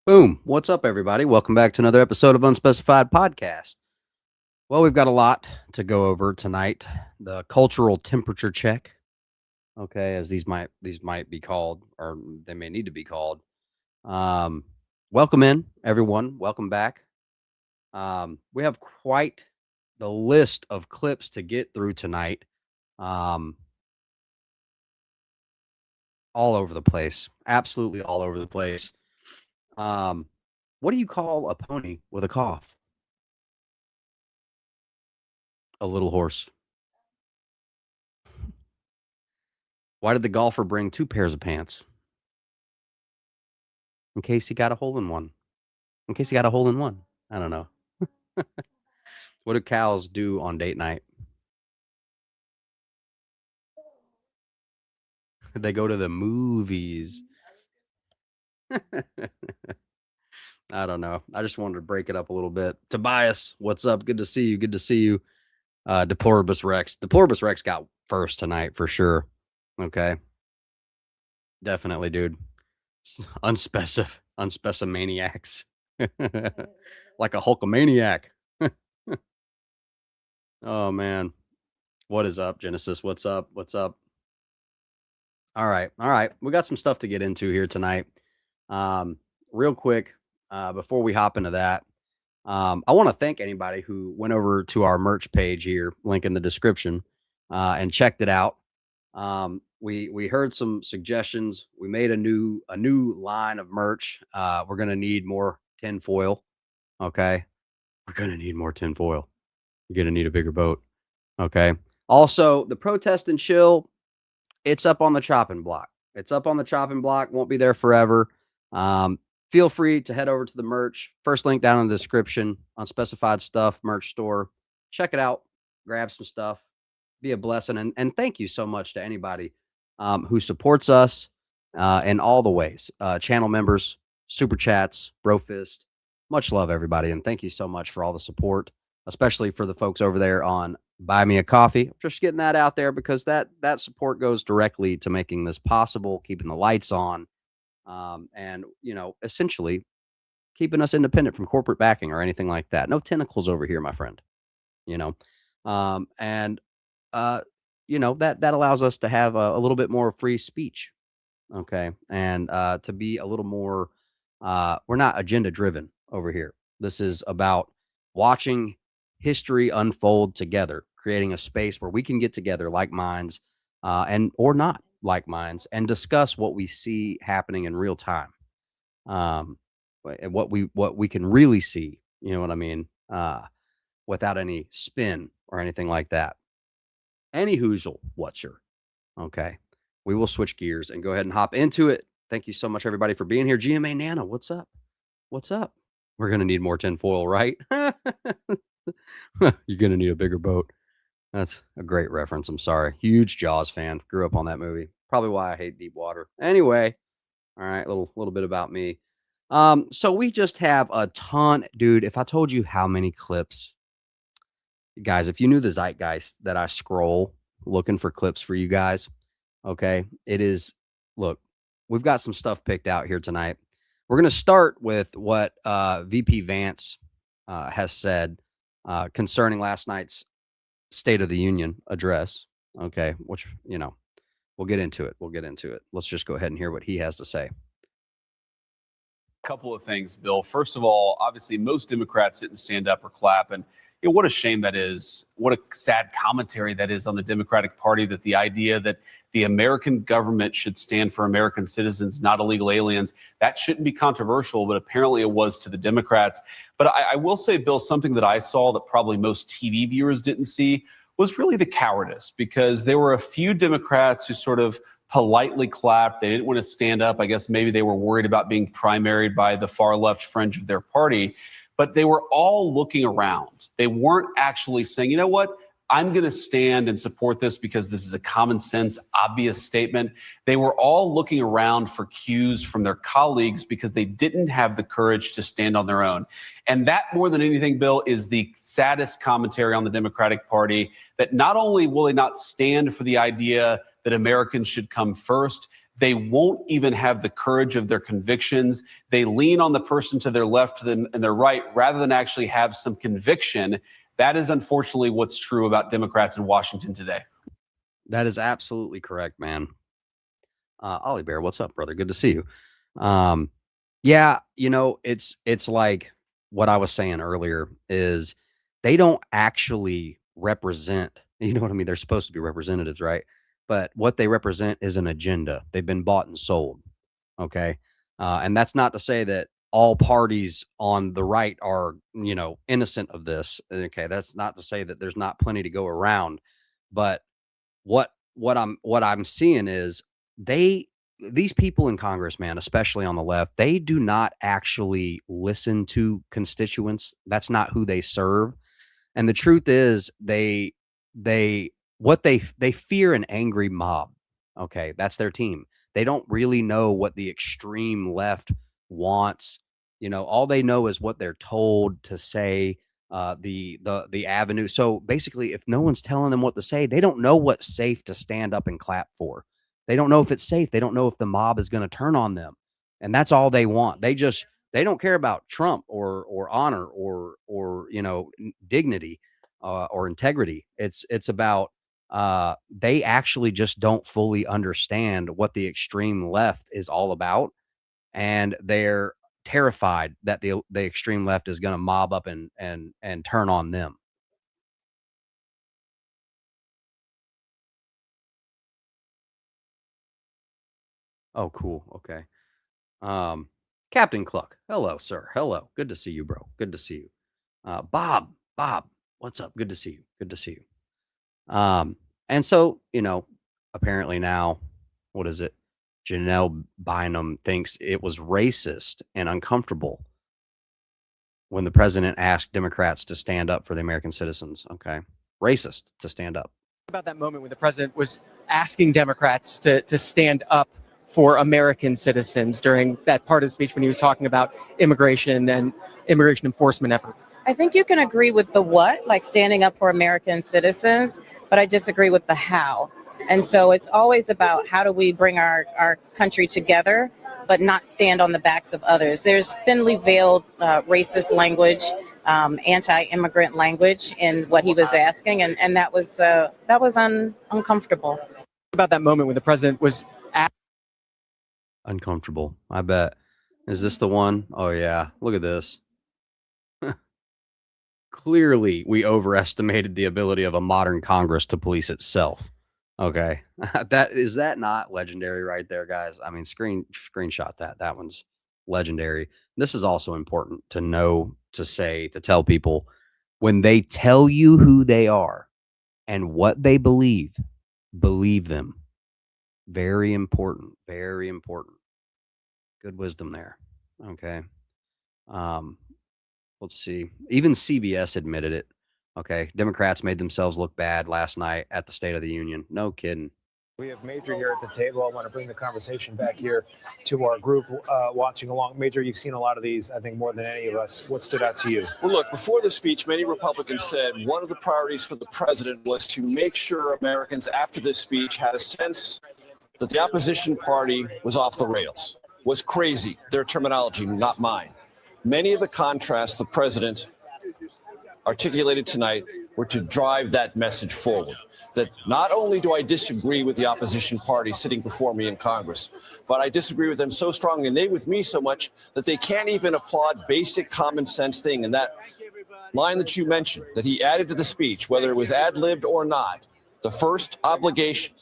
Boom. What's up, everybody? Welcome back to another episode of Unspecified Podcast. Well, we've got a lot to go over tonight. The cultural temperature check, okay, as these might be called, or they may need to be called. Welcome in, everyone. Welcome back. We have quite the list of clips to get through tonight. All over the place. Absolutely all over the place. What do you call a pony with a cough? A little horse. Why did the golfer bring two pairs of pants? In case he got a hole in one. In case he got a hole in one. I don't know. What do cows do on date night? They go to the movies. I don't know. I just wanted to break it up a little bit. Tobias, what's up? Good to see you. Good to see you. Deploribus Rex. Deploribus Rex got first tonight for sure. Okay. Definitely, dude. Unspecimaniacs. Like a Hulkamaniac. Oh, man. What is up, Genesis? What's up? What's up? All right. All right. We got some stuff to get into here tonight. Real quick, before we hop into that, I want to thank anybody who went over to our merch page here, link in the description, and checked it out. We heard some suggestions. We made a new line of merch. We're gonna need more tinfoil. Okay, we're gonna need more tinfoil. You're gonna need a bigger boat. Okay. Also, the protest and chill. It's up on the chopping block. It's up on the chopping block. Won't be there forever. Feel free to head over to the merch. First link down in the description. Unspecified Stuff merch store. Check it out. Grab some stuff. Be a blessing. And thank you so much to anybody who supports us in all the ways. Channel members, super chats, brofist. Much love, everybody. And thank you so much for all the support, especially for the folks over there on Buy Me a Coffee. Just getting that out there because that support goes directly to making this possible, keeping the lights on. And, essentially keeping us independent from corporate backing or anything like that. No tentacles over here, my friend, that allows us to have a little bit more free speech. Okay. And, to be a little more, we're not agenda driven over here. This is about watching history unfold together, creating a space where we can get together like minds, or not like minds, and discuss what we see happening in real time. And what we can really see, you know what I mean? Without any spin or anything like that. Any hoozle, whatcher. Okay. We will switch gears and go ahead and hop into it. Thank you so much, everybody, for being here. GMA Nana, what's up? What's up? We're going to need more tinfoil, right? You're going to need a bigger boat. That's a great reference. I'm sorry. Huge Jaws fan. Grew up on that movie. Probably why I hate deep water. Anyway, all right, little bit about me. So we just have a ton, dude. If I told you how many clips, guys, if you knew the zeitgeist that I scroll looking for clips for you guys, okay, it is. Look, we've got some stuff picked out here tonight. We're gonna start with what VP Vance has said concerning last night's State of the Union address. Okay, which we'll get into it. Let's just go ahead and hear what he has to say. Couple of things, Bill. First of all, obviously, most Democrats didn't stand up or clap. And what a shame that is. What a sad commentary that is on the Democratic Party, that the idea that the American government should stand for American citizens, not illegal aliens, that shouldn't be controversial, but apparently it was to the Democrats. But I will say, Bill, something that I saw that probably most TV viewers didn't see was really the cowardice, because there were a few Democrats who sort of politely clapped. They didn't want to stand up. I guess maybe they were worried about being primaried by the far left fringe of their party, but they were all looking around. They weren't actually saying, you know what, I'm going to stand and support this because this is a common sense, obvious statement. They were all looking around for cues from their colleagues because they didn't have the courage to stand on their own. And that, more than anything, Bill, is the saddest commentary on the Democratic Party, that not only will they not stand for the idea that Americans should come first, They won't even have the courage of their convictions. They lean on the person to their left and their right rather than actually have some conviction. That is unfortunately what's true about Democrats in Washington today. That is absolutely correct, man. Ollie Bear, what's up, brother? Good to see you. Um, yeah, it's like what I was saying earlier is they don't actually represent, you know what I mean? They're supposed to be representatives, right? But what they represent is an agenda. They've been bought and sold. Okay. And that's not to say that all parties on the right are, innocent of this. Okay. That's not to say that there's not plenty to go around. But what I'm seeing is they these people in Congress, man, especially on the left, they do not actually listen to constituents. That's not who they serve. And the truth is they what they fear an angry mob. Okay, that's their team. They don't really know what the extreme left wants. All they know is what they're told to say, the avenue. So basically, if no one's telling them what to say, they don't know what's safe to stand up and clap for. They don't know if it's safe. They don't know if the mob is going to turn on them. And that's all they want. They don't care about Trump or honor or dignity or integrity. It's about they actually just don't fully understand what the extreme left is all about, and they're terrified that the extreme left is going to mob up and turn on them. Oh, cool. Okay. Um, Captain Cluck. Hello, sir. Hello. Good to see you, bro. Good to see you. Bob, what's up? Good to see you. Good to see you. And so, apparently now, what is it? Janelle Bynum thinks it was racist and uncomfortable when the president asked Democrats to stand up for the American citizens. Okay. Racist to stand up. About that moment when the president was asking Democrats to stand up for American citizens during that part of the speech when he was talking about immigration and immigration enforcement efforts? I think you can agree with the what, like standing up for American citizens, but I disagree with the how. And so it's always about how do we bring our country together, but not stand on the backs of others. There's thinly veiled racist language, anti-immigrant language in what he was asking, and that was uncomfortable. About that moment when the president was Uncomfortable. I bet. Is this the one? Oh, yeah. Look at this. Clearly, we overestimated the ability of a modern Congress to police itself. Okay. That not legendary right there, guys? I mean, screenshot that. That one's legendary. This is also important to know, to say, to tell people when they tell you who they are and what they believe them. Very important. Very important. Good wisdom there. Okay. Um, let's see. Even CBS admitted it. Okay. Democrats made themselves look bad last night at the State of the Union. No kidding. We have Major here at the table. I want to bring the conversation back here to our group watching along. Major, you've seen a lot of these, I think, more than any of us. What stood out to you? Well, look, before the speech, many Republicans said one of the priorities for the president was to make sure Americans after this speech had a sense that the opposition party was off the rails, was crazy, their terminology, not mine. Many of the contrasts the president articulated tonight were to drive that message forward. That not only do I disagree with the opposition party sitting before me in Congress, but I disagree with them so strongly and they with me so much that they can't even applaud basic common sense thing. And that line that you mentioned that he added to the speech, whether it was ad-libbed or not, the first obligation,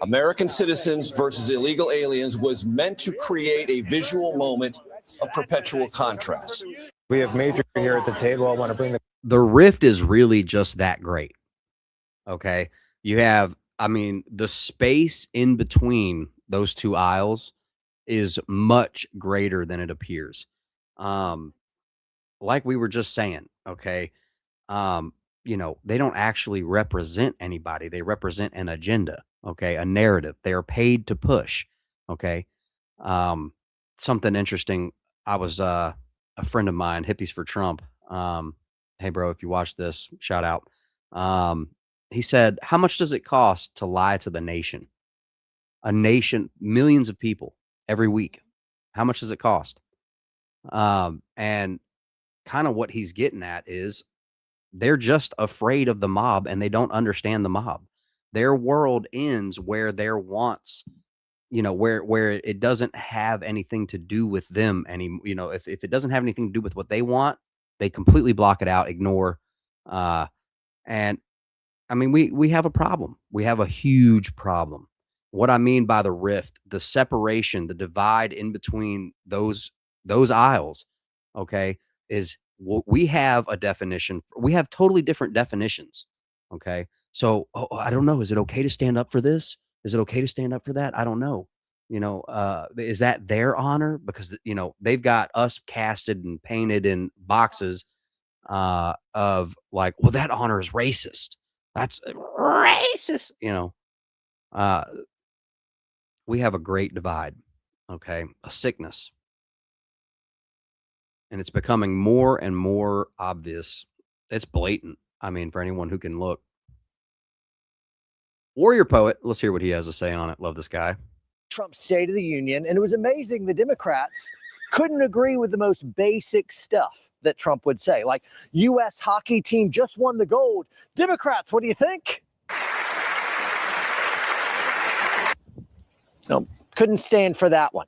American citizens versus illegal aliens, was meant to create a visual moment of perpetual contrast. We have Major here at the table. I want to bring the rift is really just that great. Okay. You have, the space in between those two aisles is much greater than it appears. Like we were just saying, okay. They don't actually represent anybody. They represent an agenda, okay, a narrative. They are paid to push, okay. Something interesting. I was a friend of mine, Hippies for Trump. Hey, bro, if you watch this, shout out. He said, "How much does it cost to lie to the nation?" a nation, millions of people every week. How much does it cost? And kind of what he's getting at is they're just afraid of the mob and they don't understand the mob. Their world ends where their wants, where it doesn't have anything to do with them if it doesn't have anything to do with what they want, they completely block it out, ignore. And I mean, we have a problem. We have a huge problem. What I mean by the rift, the separation, the divide in between those aisles, okay, is we have a definition. We have totally different definitions. Okay. So I don't know. Is it okay to stand up for this? Is it okay to stand up for that? I don't know. Is that their honor? Because they've got us casted and painted in boxes of like, well, that honor is racist. That's racist. We have a great divide. Okay, a sickness. And it's becoming more and more obvious. It's blatant. I mean, for anyone who can look. Warrior Poet, let's hear what he has to say on it. Love this guy. Trump's State of the Union, and it was amazing the Democrats couldn't agree with the most basic stuff that Trump would say, like U.S. hockey team just won the gold. Democrats, what do you think? No, couldn't stand for that one.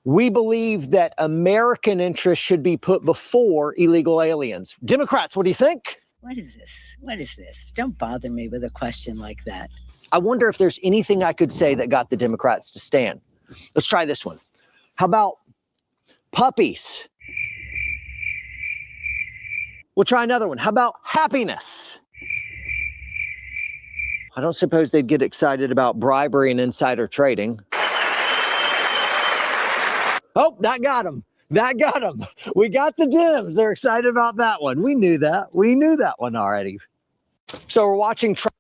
We believe that American interests should be put before illegal aliens. Democrats, what do you think? What is this? What is this? Don't bother me with a question like that. I wonder if there's anything I could say that got the Democrats to stand. Let's try this one. How about puppies? We'll try another one. How about happiness? I don't suppose they'd get excited about bribery and insider trading. Oh, that got them. That got them. We got the Dems. They're excited about that one. We knew that. We knew that one already. So we're watching Trump.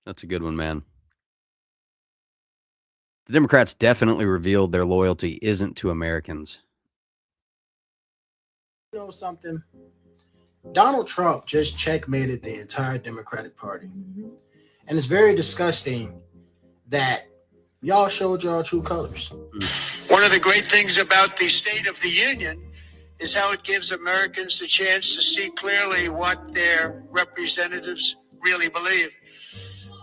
That's a good one, man. The Democrats definitely revealed their loyalty isn't to Americans. You know something? Donald Trump just checkmated the entire Democratic Party. And it's very disgusting that y'all showed y'all true colors. One of the great things about the State of the Union is how it gives Americans the chance to see clearly what their representatives really believe.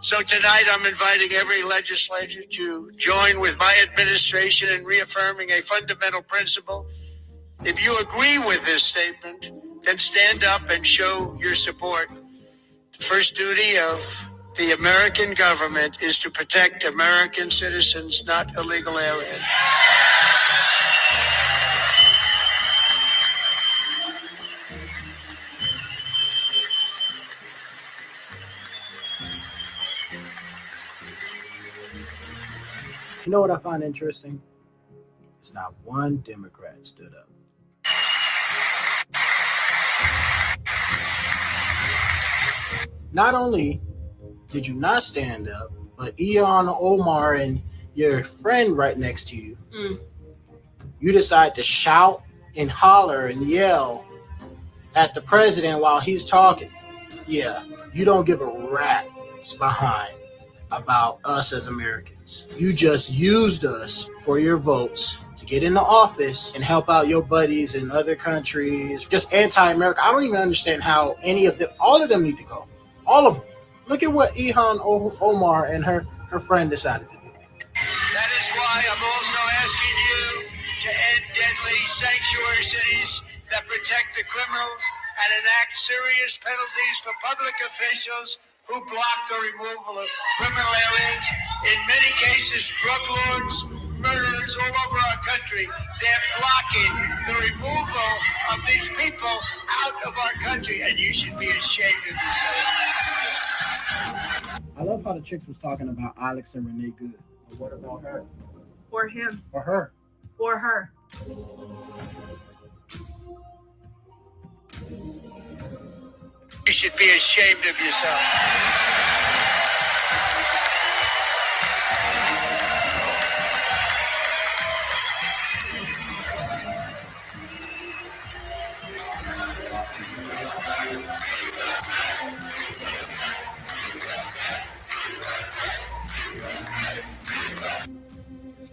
So tonight I'm inviting every legislator to join with my administration in reaffirming a fundamental principle. If you agree with this statement, then stand up and show your support. The first duty of the American government is to protect American citizens, not illegal aliens. You know what I find interesting? It's not one Democrat stood up. Not only did you not stand up, but Ilhan Omar and your friend right next to you, you decide to shout and holler and yell at the president while he's talking. Yeah, you don't give a rat's behind about us as Americans. You just used us for your votes to get into office and help out your buddies in other countries. Just anti-America. I don't even understand how any of them, all of them need to go. All of them. Look at what Ilhan Omar and her friend decided to do. That is why I'm also asking you to end deadly sanctuary cities that protect the criminals and enact serious penalties for public officials who block the removal of criminal aliens. In many cases, drug lords, murderers all over our country, they're blocking the removal of these people out of our country, and you should be ashamed of yourself. I love how the chicks was talking about Alex and Renee Good. But what about her? Or him. Or her? Or her. You should be ashamed of yourself.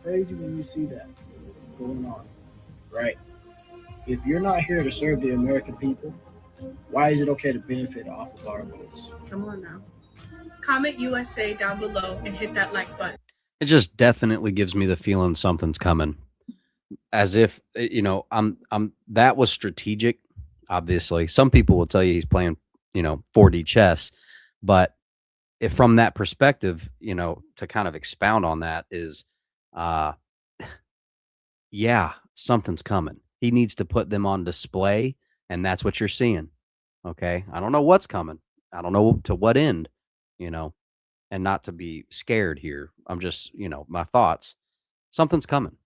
crazy when you see that going on, right? If you're not here to serve the American people, why is it okay to benefit off of our votes? Come on now. Comment USA down below and hit that like button. It just definitely gives me the feeling something's coming. As if, that was strategic. Obviously, some people will tell you he's playing, 4D chess, but if from that perspective, to kind of expound on that is, yeah, something's coming. He needs to put them on display, and that's what you're seeing. Okay. I don't know what's coming. I don't know to what end, and not to be scared here. I'm just, my thoughts. Something's coming.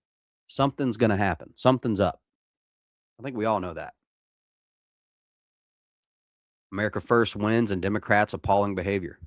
Something's going to happen. Something's up. I think we all know that. America First wins and Democrats' appalling behavior.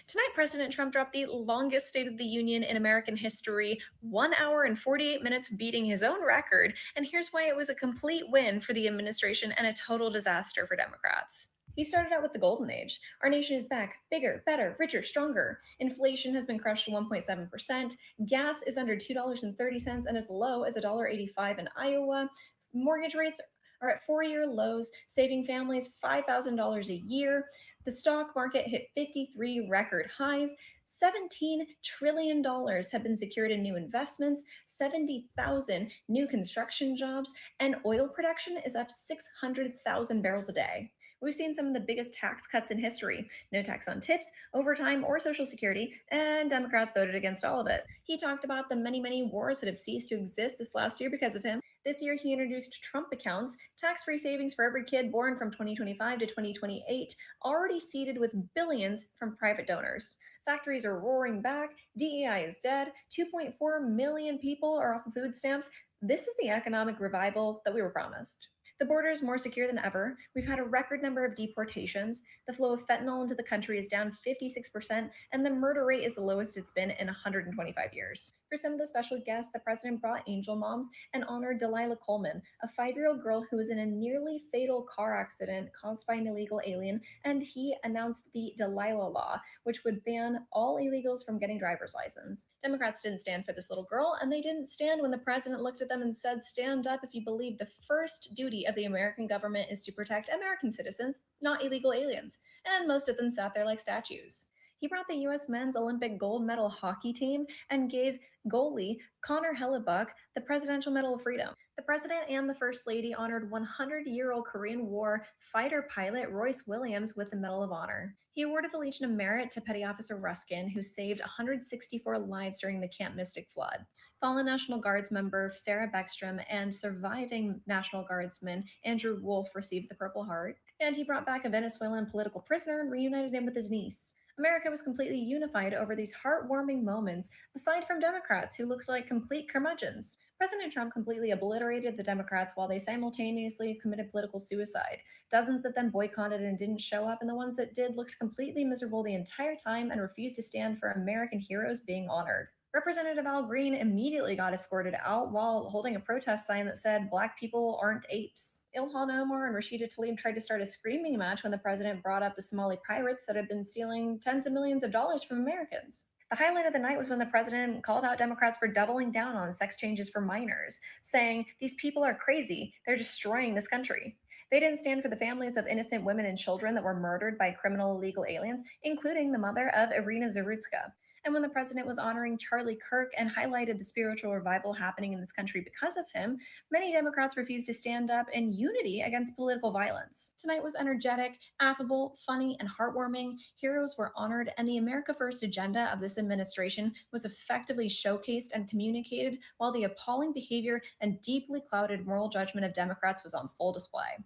Tonight, President Trump dropped the longest State of the Union in American history, 1 hour and 48 minutes, beating his own record. And here's why it was a complete win for the administration and a total disaster for Democrats. He started out with the golden age. Our nation is back, bigger, better, richer, stronger. Inflation has been crushed to 1.7%. Gas is under $2.30 and as low as $1.85 in Iowa. Mortgage rates are at 4-year lows, saving families $5,000 a year. The stock market hit 53 record highs. $17 trillion have been secured in new investments, 70,000 new construction jobs, and oil production is up 600,000 barrels a day. We've seen some of the biggest tax cuts in history. No tax on tips, overtime, or Social Security, and Democrats voted against all of it. He talked about the many, many wars that have ceased to exist this last year because of him. This year, he introduced Trump accounts, tax-free savings for every kid born from 2025 to 2028, already seeded with billions from private donors. Factories are roaring back, DEI is dead, 2.4 million people are off of food stamps. This is the economic revival that we were promised. The border is more secure than ever. We've had a record number of deportations. The flow of fentanyl into the country is down 56%, and the murder rate is the lowest it's been in 125 years. For some of the special guests, the president brought angel moms and honored Delilah Coleman, a 5-year-old girl who was in a nearly fatal car accident caused by an illegal alien, and he announced the Delilah Law, which would ban all illegals from getting driver's license. Democrats didn't stand for this little girl, and they didn't stand when the president looked at them and said, "Stand up if you believe the first duty of the American government is to protect American citizens, not illegal aliens." And most of them sat there like statues. He brought the U.S. men's Olympic gold medal hockey team and gave goalie Connor Hellebuck the Presidential Medal of Freedom. The president and the first lady honored 100-year-old Korean War fighter pilot Royce Williams with the Medal of Honor. He awarded the Legion of Merit to Petty Officer Ruskin, who saved 164 lives during the Camp Mystic flood. Fallen National Guards member Sarah Beckstrom and surviving National Guardsman Andrew Wolf received the Purple Heart. And he brought back a Venezuelan political prisoner and reunited him with his niece. America was completely unified over these heartwarming moments, aside from Democrats who looked like complete curmudgeons. President Trump completely obliterated the Democrats while they simultaneously committed political suicide. Dozens of them boycotted and didn't show up, and the ones that did looked completely miserable the entire time and refused to stand for American heroes being honored. Representative Al Green immediately got escorted out while holding a protest sign that said, "Black people aren't apes." Ilhan Omar and Rashida Tlaib tried to start a screaming match when the president brought up the Somali pirates that had been stealing tens of millions of dollars from Americans. The highlight of the night was when the president called out Democrats for doubling down on sex changes for minors, saying, "These people are crazy. They're destroying this country." They didn't stand for the families of innocent women and children that were murdered by criminal illegal aliens, including the mother of Irina Zarutska. And when the president was honoring Charlie Kirk and highlighted the spiritual revival happening in this country because of him, many Democrats refused to stand up in unity against political violence. Tonight was energetic, affable, funny, and heartwarming. Heroes were honored, and the America First agenda of this administration was effectively showcased and communicated, while the appalling behavior and deeply clouded moral judgment of Democrats was on full display.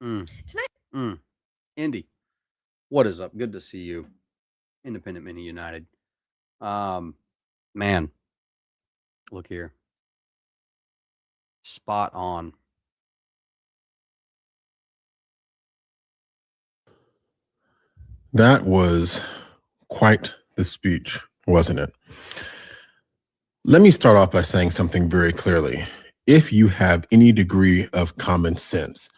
Tonight. Indy, what is up? Good to see you. Independent Mini United. Man, look here. Spot on. That was quite the speech, wasn't it? Let me start off by saying something very clearly. if you have any degree of common sense,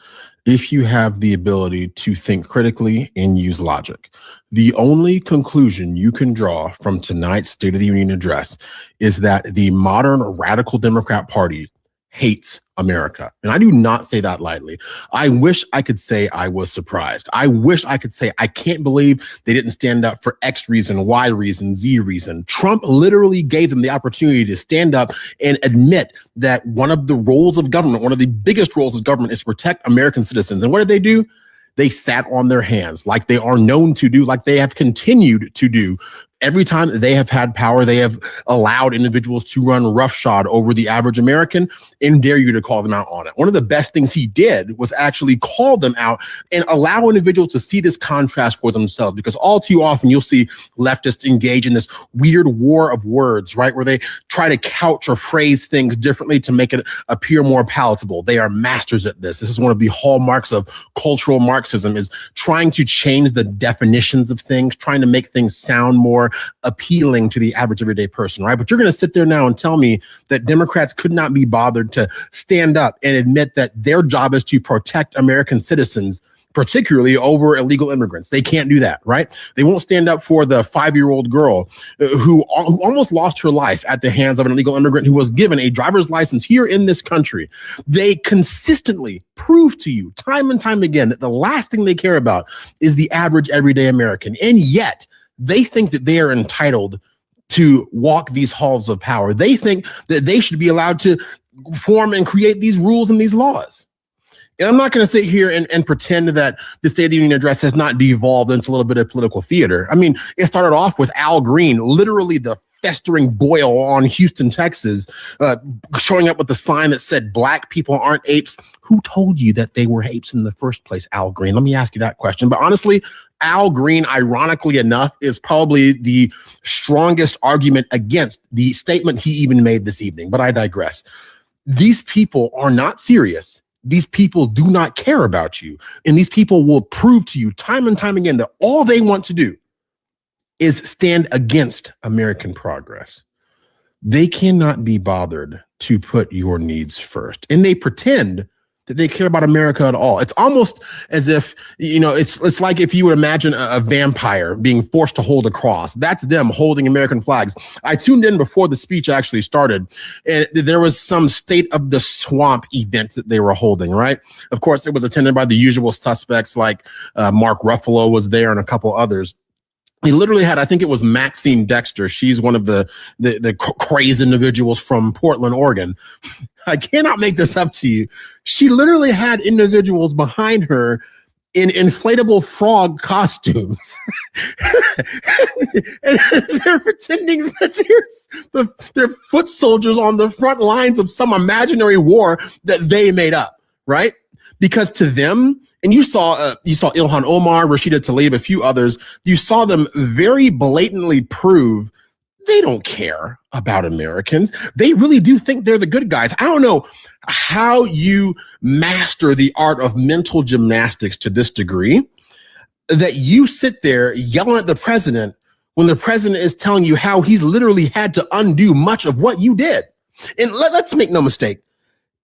if you have the ability to think critically and use logic. The only conclusion you can draw from tonight's State of the Union address is that the modern radical Democrat Party hates America. And I do not say that lightly. I wish I could say I was surprised. I wish I could say I can't believe they didn't stand up for X reason, Y reason, Z reason. Trump literally gave them the opportunity to stand up and admit that one of the roles of government, one of the biggest roles of government, is to protect American citizens. And what did they do? They sat on their hands like they are known to do, like they have continued to do. Every time they have had power, they have allowed individuals to run roughshod over the average American and dare you to call them out on it. One of the best things he did was actually call them out and allow individuals to see this contrast for themselves, because all too often you'll see leftists engage in this weird war of words, right, where they try to couch or phrase things differently to make it appear more palatable. They are masters at this. This is one of the hallmarks of cultural Marxism, is trying to change the definitions of things, trying to make things sound more appealing to the average everyday person, right? But you're going to sit there now and tell me that Democrats could not be bothered to stand up and admit that their job is to protect American citizens, particularly over illegal immigrants. They can't do that, right? They won't stand up for the 5-year-old girl who almost lost her life at the hands of an illegal immigrant who was given a driver's license here in this country. They consistently prove to you time and time again that the last thing they care about is the average everyday American. And yet they think that they are entitled to walk these halls of power. They think that they should be allowed to form and create these rules and these laws. And I'm not going to sit here and pretend that the State of the Union address has not devolved into a little bit of political theater. I mean, it started off with Al Green, literally the festering boil on Houston, Texas, showing up with the sign that said black people aren't apes. Who told you that they were apes in the first place, Al Green? Let me ask you that question. But honestly, Al Green, ironically enough, is probably the strongest argument against the statement he even made this evening. But I digress. These people are not serious. These people do not care about you. And these people will prove to you time and time again that all they want to do is stand against American progress. They cannot be bothered to put your needs first. And they pretend that they care about America at all. It's almost as if, you know, it's like if you would imagine a vampire being forced to hold a cross. That's them holding American flags. I tuned in before the speech actually started, and there was some State of the Swamp event that they were holding, right? Of course, it was attended by the usual suspects, like Mark Ruffalo was there and a couple others. He literally had, I think it was Maxine Dexter. She's one of the crazed individuals from Portland, Oregon. I cannot make this up to you. She literally had individuals behind her in inflatable frog costumes. And they're pretending that they're foot soldiers on the front lines of some imaginary war that they made up, right? Because to them, and you saw Ilhan Omar, Rashida Tlaib, a few others, you saw them very blatantly prove they don't care about Americans. They really do think they're the good guys. I don't know how you master the art of mental gymnastics to this degree that you sit there yelling at the president when the president is telling you how he's literally had to undo much of what you did. And let's make no mistake,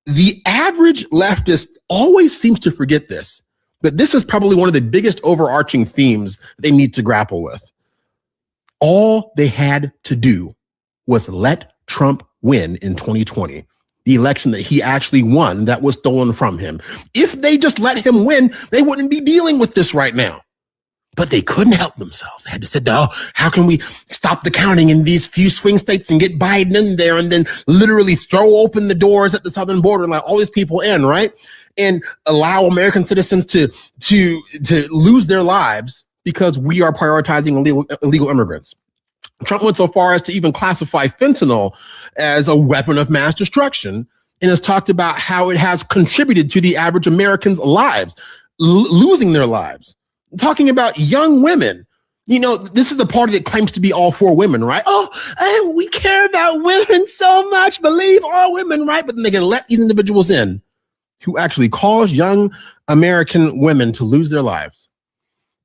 the average leftist always seems to forget this, but this is probably one of the biggest overarching themes they need to grapple with. All they had to do was let Trump win in 2020, the election that he actually won that was stolen from him. If they just let him win, they wouldn't be dealing with this right now. But they couldn't help themselves. They had to say, oh, how can we stop the counting in these few swing states and get Biden in there and then literally throw open the doors at the southern border and let all these people in, right? And allow American citizens to lose their lives because we are prioritizing illegal immigrants. Trump went so far as to even classify fentanyl as a weapon of mass destruction and has talked about how it has contributed to the average American's lives, losing their lives. Talking about young women. You know, this is the party that claims to be all for women, right? Oh, we care about women so much, believe all women, right? But then they're going to let these individuals in who actually cause young American women to lose their lives.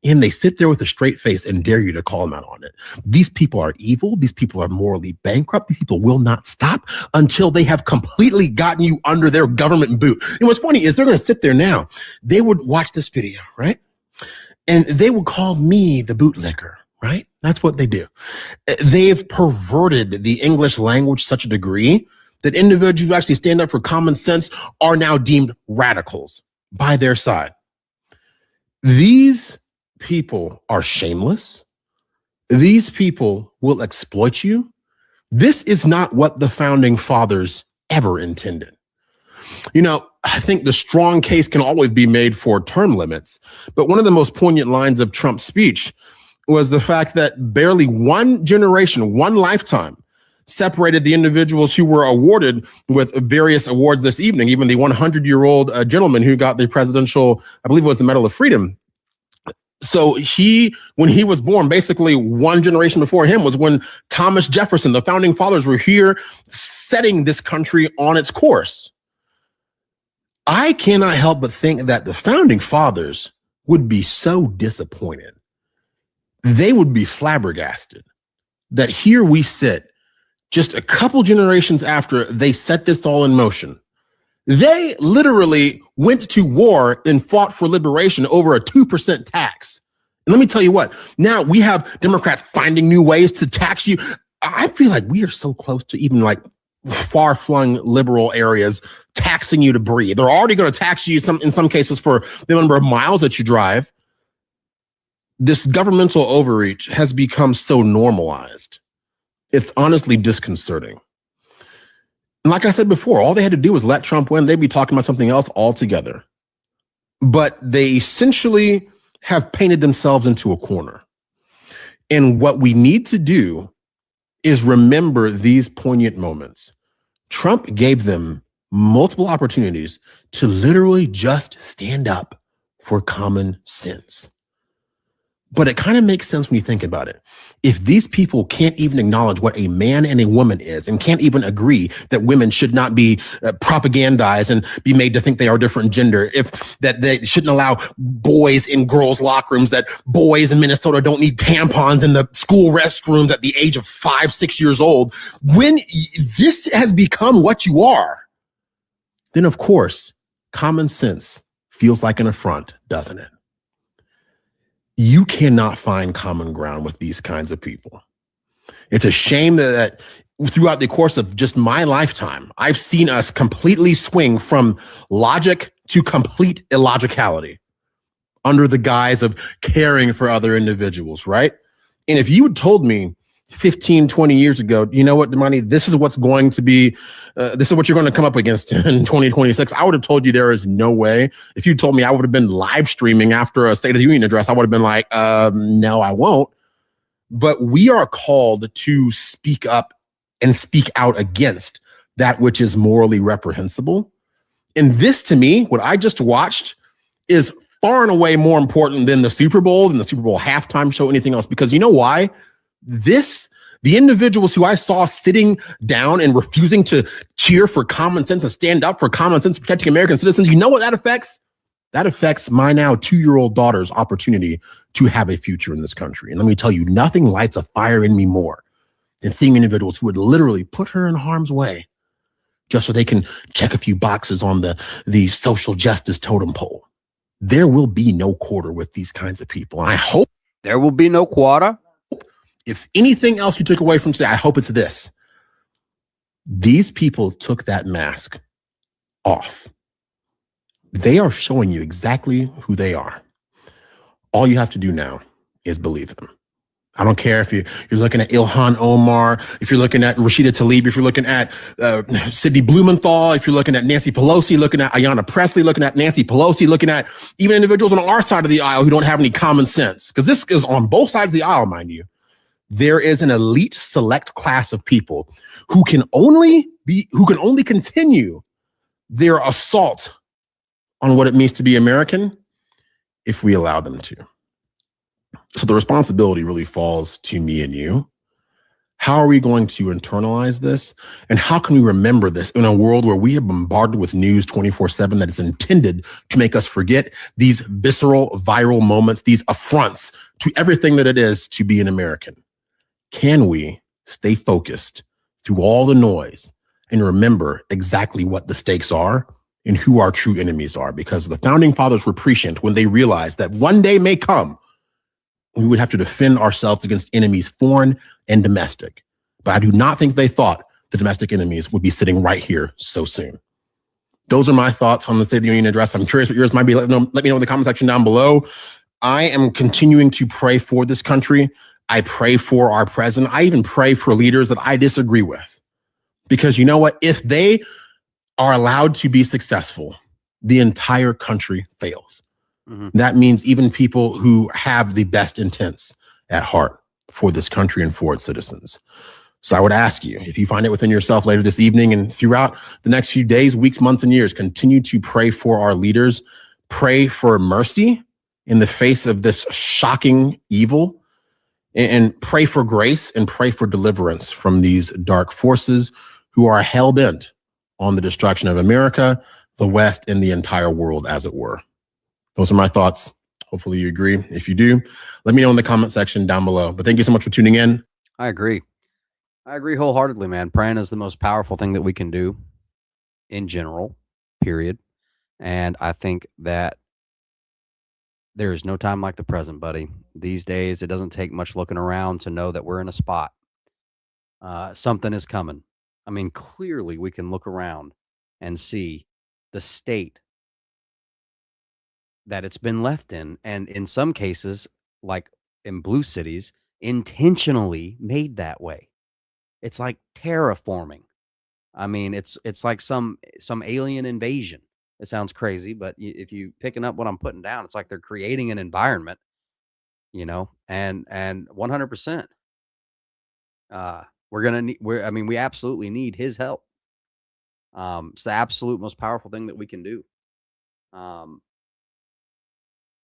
and they sit there with a straight face and dare you to call them out on it. These people are evil. These people are morally bankrupt. These people will not stop until they have completely gotten you under their government boot. And what's funny is they're going to sit there now. They would watch this video, right? And they would call me the bootlicker, right? That's what they do. They've perverted the English language to such a degree that individuals who actually stand up for common sense are now deemed radicals by their side. These people are shameless. These people will exploit you. This is not what the founding fathers ever intended. You know, I think the strong case can always be made for term limits, but one of the most poignant lines of Trump's speech was the fact that barely one generation, one lifetime, separated the individuals who were awarded with various awards this evening, even the 100-year-old gentleman who got the presidential, I believe it was the Medal of Freedom. So when he was born, basically one generation before him was when Thomas Jefferson, the founding fathers, were here setting this country on its course. I cannot help but think that the founding fathers would be so disappointed. They would be flabbergasted that here we sit just a couple generations after they set this all in motion. They literally went to war and fought for liberation over a 2% tax. And let me tell you what, now we have Democrats finding new ways to tax you. I feel like we are so close to even like far-flung liberal areas taxing you to breathe. They're already going to tax you in some cases for the number of miles that you drive. This governmental overreach has become so normalized. It's honestly disconcerting. And like I said before, all they had to do was let Trump win. They'd be talking about something else altogether. But they essentially have painted themselves into a corner. And what we need to do is remember these poignant moments. Trump gave them multiple opportunities to literally just stand up for common sense. But it kind of makes sense when you think about it. If these people can't even acknowledge what a man and a woman is and can't even agree that women should not be propagandized and be made to think they are a different gender, if that they shouldn't allow boys in girls' locker rooms, that boys in Minnesota don't need tampons in the school restrooms at the age of 5, 6 years old, when this has become what you are, then of course, common sense feels like an affront, doesn't it? You cannot find common ground with these kinds of people. It's a shame that throughout the course of just my lifetime, I've seen us completely swing from logic to complete illogicality under the guise of caring for other individuals, right? And if you had told me 15, 20 years ago, you know what, Damani, this is what's going to be, this is what you're going to come up against in 2026. I would have told you there is no way. If you told me I would have been live streaming after a State of the Union address, I would have been like, no, I won't. But we are called to speak up and speak out against that which is morally reprehensible. And this, to me, what I just watched is far and away more important than the Super Bowl, than the Super Bowl halftime show, anything else. Because you know why? The individuals who I saw sitting down and refusing to cheer for common sense and stand up for common sense, protecting American citizens, you know what that affects? That affects my now 2-year-old daughter's opportunity to have a future in this country. And let me tell you, nothing lights a fire in me more than seeing individuals who would literally put her in harm's way just so they can check a few boxes on the social justice totem pole. There will be no quarter with these kinds of people. And I hope there will be no quarter. If anything else you took away from today, I hope it's this. These people took that mask off. They are showing you exactly who they are. All you have to do now is believe them. I don't care if you're looking at Ilhan Omar, if you're looking at Rashida Tlaib, if you're looking at Sidney Blumenthal, if you're looking at Nancy Pelosi, looking at Ayanna Pressley, looking at Nancy Pelosi, looking at even individuals on our side of the aisle who don't have any common sense. Because this is on both sides of the aisle, mind you. There is an elite select class of people who can only continue their assault on what it means to be American if we allow them to. So the responsibility really falls to me and you. How are we going to internalize this? And how can we remember this in a world where we are bombarded with news 24/7 that is intended to make us forget these visceral, viral moments, these affronts to everything that it is to be an American? Can we stay focused through all the noise and remember exactly what the stakes are and who our true enemies are? Because the founding fathers were prescient when they realized that one day may come we would have to defend ourselves against enemies, foreign and domestic. But I do not think they thought the domestic enemies would be sitting right here so soon. Those are my thoughts on the State of the Union address. I'm curious what yours might be. Let me know in the comment section down below. I am continuing to pray for this country. I pray for our president. I even pray for leaders that I disagree with. Because you know what? If they are allowed to be successful, the entire country fails. That means even people who have the best intents at heart for this country and for its citizens. So I would ask you, if you find it within yourself later this evening and throughout the next few days, weeks, months, and years, continue to pray for our leaders. Pray for mercy in the face of this shocking evil, and pray for grace and pray for deliverance from these dark forces who are hell-bent on the destruction of America, the West, and the entire world, as it were. Those are my thoughts. Hopefully you agree. If you do, let me know in the comment section down below. But thank you so much for tuning in. I agree. I agree wholeheartedly, man. Praying is the most powerful thing that we can do in general, period. And I think that there is no time like the present, buddy. These days, it doesn't take much looking around to know that we're in a spot. Something is coming. I mean, clearly we can look around and see the state that it's been left in. And in some cases, like in blue cities, intentionally made that way. It's like terraforming. I mean, it's like some alien invasion. It sounds crazy, but if you picking up what I'm putting down, it's like they're creating an environment, you know, and 100%. We absolutely need his help. It's the absolute most powerful thing that we can do.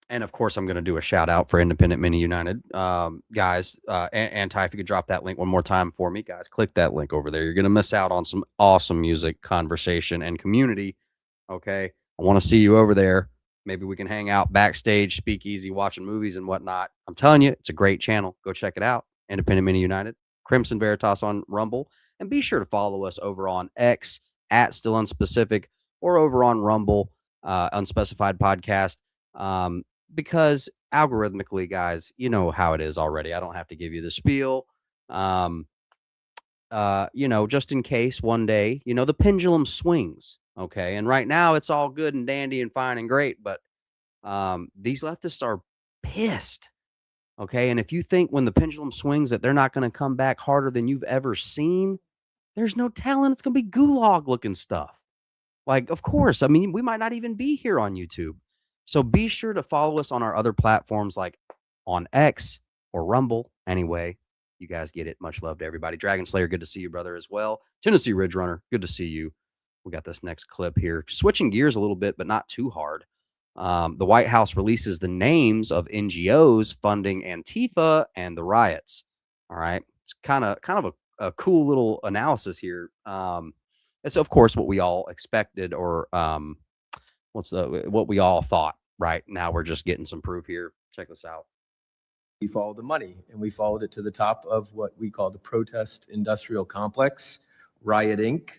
And of course, I'm going to do a shout out for Independent Mini United. Guys, Anti, if you could drop that link one more time for me, guys, click that link over there. You're going to miss out on some awesome music, conversation, and community. Okay. I want to see you over there. Maybe we can hang out backstage, speakeasy, watching movies and whatnot. I'm telling you, it's a great channel. Go check it out. Independent Mini United, Crimson Veritas on Rumble. And be sure to follow us over on X at Still Unspecific, or over on Rumble, Unspecified Podcast. Because algorithmically, guys, you know how it is already. I don't have to give you the spiel. Just in case one day, the pendulum swings. Okay. And right now it's all good and dandy and fine and great. But these leftists are pissed. Okay. And if you think when the pendulum swings that they're not going to come back harder than you've ever seen, there's no telling. It's going to be gulag looking stuff. Like, of course, I mean, we might not even be here on YouTube. So be sure to follow us on our other platforms like on X or Rumble. Anyway, you guys get it. Much love to everybody. Dragon Slayer, good to see you, brother, as well. Tennessee Ridge Runner, good to see you. We got this next clip here. Switching gears a little bit, but not too hard. The White House releases the names of NGOs funding Antifa and the riots. All right. It's kind of a cool little analysis here. It's, of course, what we all expected, or what we all thought. Right now, we're just getting some proof here. Check this out. We followed the money, and we followed it to the top of what we call the protest industrial complex, Riot Inc.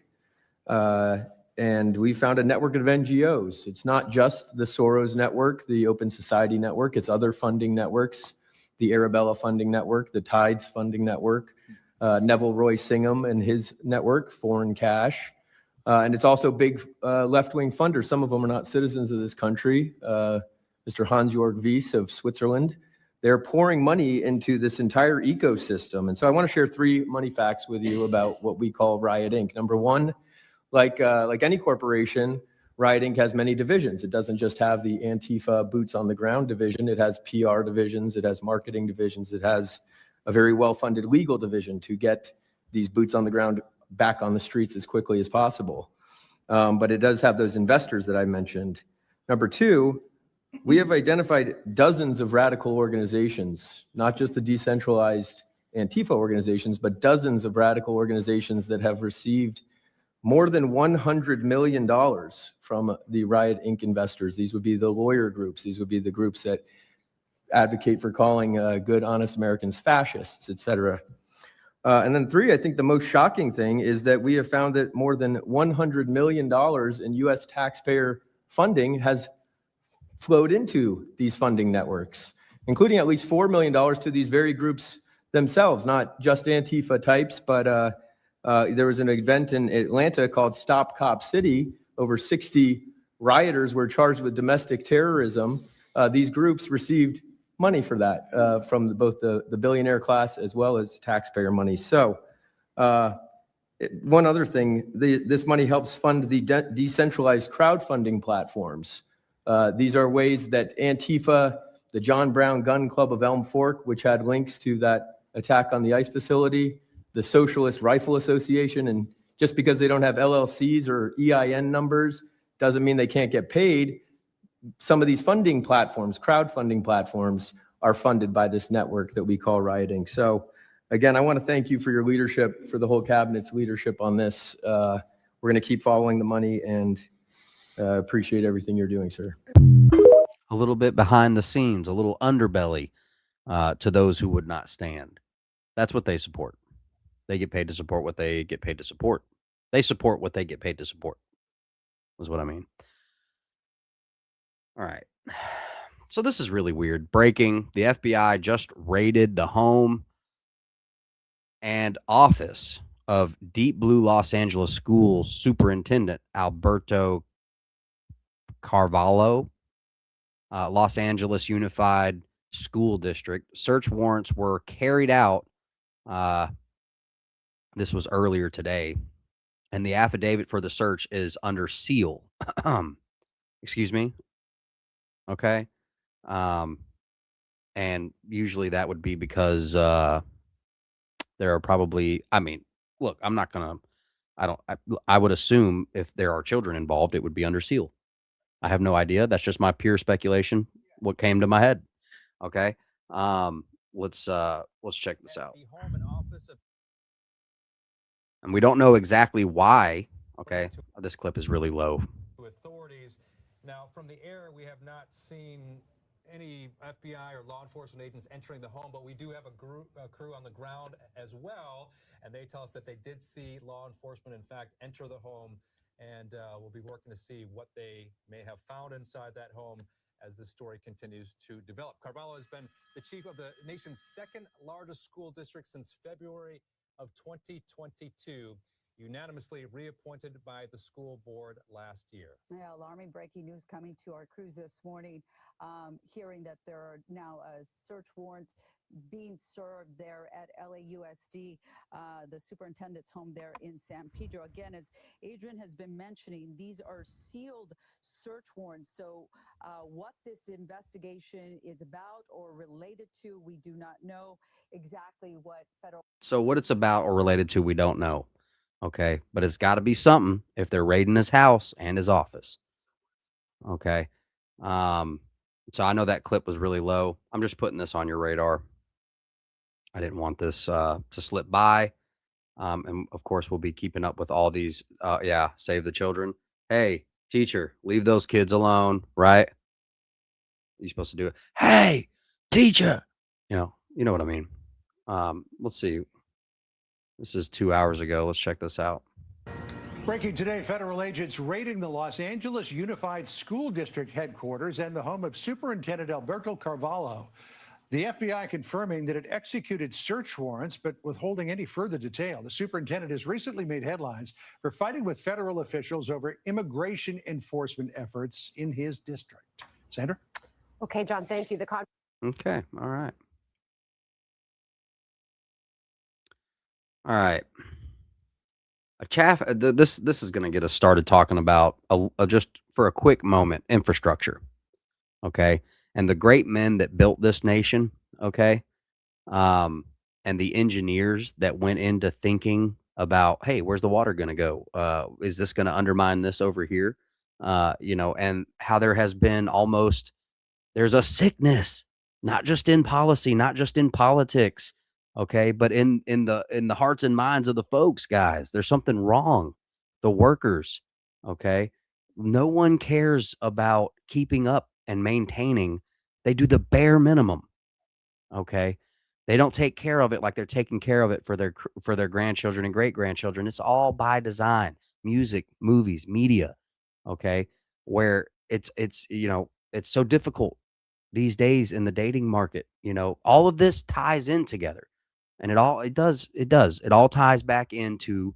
And we found a network of NGOs. It's not just the Soros network, the Open Society network. It's other funding networks, the Arabella funding network, the Tides funding network, Neville Roy Singham and his network, Foreign Cash. And it's also big left-wing funders. Some of them are not citizens of this country. Mr. Hans-Jörg Wyss of Switzerland. They're pouring money into this entire ecosystem. And so I want to share 3 money facts with you about what we call Riot Inc. Number one, like any corporation, Riot Inc. has many divisions. It doesn't just have the Antifa boots on the ground division. It has PR divisions. It has marketing divisions. It has a very well-funded legal division to get these boots on the ground back on the streets as quickly as possible. But it does have those investors that I mentioned. Number two, we have identified dozens of radical organizations, not just the decentralized Antifa organizations, but dozens of radical organizations that have received more than $100 million from the Riot Inc. investors. These would be the lawyer groups. These would be the groups that advocate for calling good, honest Americans fascists, et cetera. And then three, I think the most shocking thing is that we have found that more than $100 million in U.S. taxpayer funding has flowed into these funding networks, including at least $4 million to these very groups themselves, not just Antifa types, but there was an event in Atlanta called Stop Cop City. Over 60 rioters were charged with domestic terrorism. These groups received money for that from both the billionaire class as well as taxpayer money. So one other thing, this money helps fund the decentralized crowdfunding platforms. These are ways that Antifa, the John Brown Gun Club of Elm Fork, which had links to that attack on the ICE facility, the Socialist Rifle Association, and just because they don't have LLCs or EIN numbers doesn't mean they can't get paid. Some of these funding platforms, crowdfunding platforms, are funded by this network that we call Riot Inc. So again, I want to thank you for your leadership, for the whole cabinet's leadership on this. We're going to keep following the money and appreciate everything you're doing, sir. A little bit behind the scenes, a little underbelly to those who would not stand. That's what they support. They get paid to support what they get paid to support. They support what they get paid to support, is what I mean. All right. So this is really weird. Breaking: the FBI just raided the home and office of Deep Blue Los Angeles School Superintendent Alberto Carvalho, Los Angeles Unified School District. Search warrants were carried out. This was earlier today, and the affidavit for the search is under seal. Excuse me. Okay. And usually that would be because there are probably, I mean, look, I'm not gonna, I would assume if there are children involved, it would be under seal. I have no idea. That's just my pure speculation. What came to my head. Okay. Let's check this out. And we don't know exactly why. Okay. This clip is really low. Authorities. Now, from the air, we have not seen any FBI or law enforcement agents entering the home, but we do have a crew on the ground as well, and they tell us that they did see law enforcement, in fact, enter the home, and we'll be working to see what they may have found inside that home as this story continues to develop. Carvalho has been the chief of the nation's second largest school district since February of 2022. Unanimously reappointed by the school board last year. Yeah, alarming breaking news coming to our crews this morning, hearing that there are now a search warrant being served there at LAUSD, the superintendent's home there in San Pedro. Again, as Adrian has been mentioning, these are sealed search warrants. So what this investigation is about or related to, we do not know exactly what federal. So what it's about or related to, we don't know. Okay. But it's got to be something if they're raiding his house and his office. Okay. So I know that clip was really low. I'm just putting this on your radar. I didn't want this to slip by. And of course, we'll be keeping up with all these. Yeah. Save the children. Hey, teacher, leave those kids alone. Right. You're supposed to do it. Hey, teacher. You know what I mean? Let's see. This is 2 hours ago. Let's check this out. Breaking today, federal agents raiding the Los Angeles Unified School District headquarters and the home of Superintendent Alberto Carvalho. The FBI confirming that it executed search warrants, but withholding any further detail. The superintendent has recently made headlines for fighting with federal officials over immigration enforcement efforts in his district. Sandra? Okay, John, thank you. Okay. All right. All right. This is going to get us started talking about just for a quick moment, infrastructure. Okay. And the great men that built this nation. Okay. And the engineers that went into thinking about, hey, where's the water going to go? Is this going to undermine this over here? And how there has been there's a sickness, not just in policy, not just in politics, Okay, but in the hearts and minds of the folks, guys, there's something wrong. The workers, okay? No one cares about keeping up and maintaining. They do the bare minimum, okay? They don't take care of it like they're taking care of it for their grandchildren and great-grandchildren. It's all by design. Music, movies, media, okay? Where it's it's so difficult these days in the dating market, all of this ties in together. And it all ties back into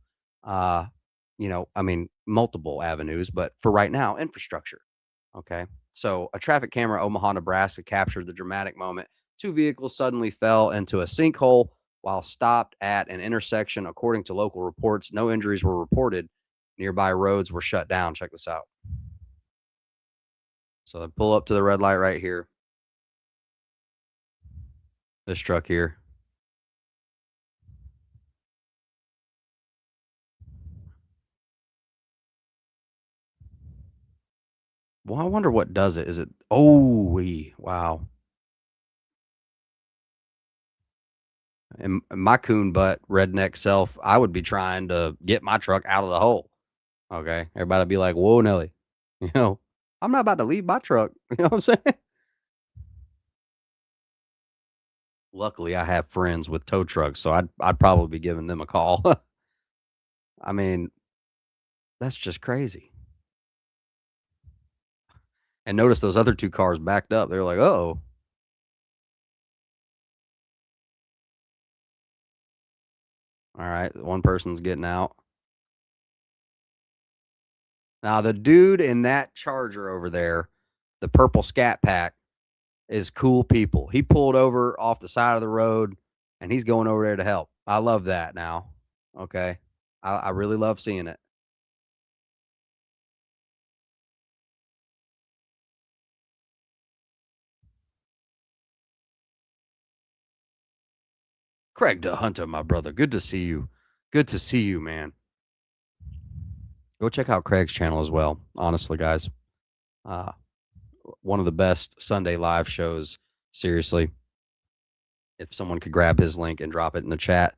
multiple avenues, but for right now, infrastructure. Okay. So a traffic camera, Omaha, Nebraska, captured the dramatic moment. Two vehicles suddenly fell into a sinkhole while stopped at an intersection. According to local reports, no injuries were reported. Nearby roads were shut down. Check this out. So they pull up to the red light right here. This truck here. Well, I wonder what does it. Is it? Oh, wow. And my coon butt redneck self, I would be trying to get my truck out of the hole. Okay. Everybody would be like, whoa, Nelly, I'm not about to leave my truck. You know what I'm saying? Luckily, I have friends with tow trucks, so I'd probably be giving them a call. I mean, that's just crazy. And notice those other two cars backed up. They're like, oh. All right. One person's getting out. Now, the dude in that Charger over there, the purple Scat Pack, is cool people. He pulled over off the side of the road, and he's going over there to help. I love that now. Okay. I really love seeing it. Craig DeHunter, my brother. Good to see you. Good to see you, man. Go check out Craig's channel as well. Honestly, guys. One of the best Sunday live shows. Seriously. If someone could grab his link and drop it in the chat,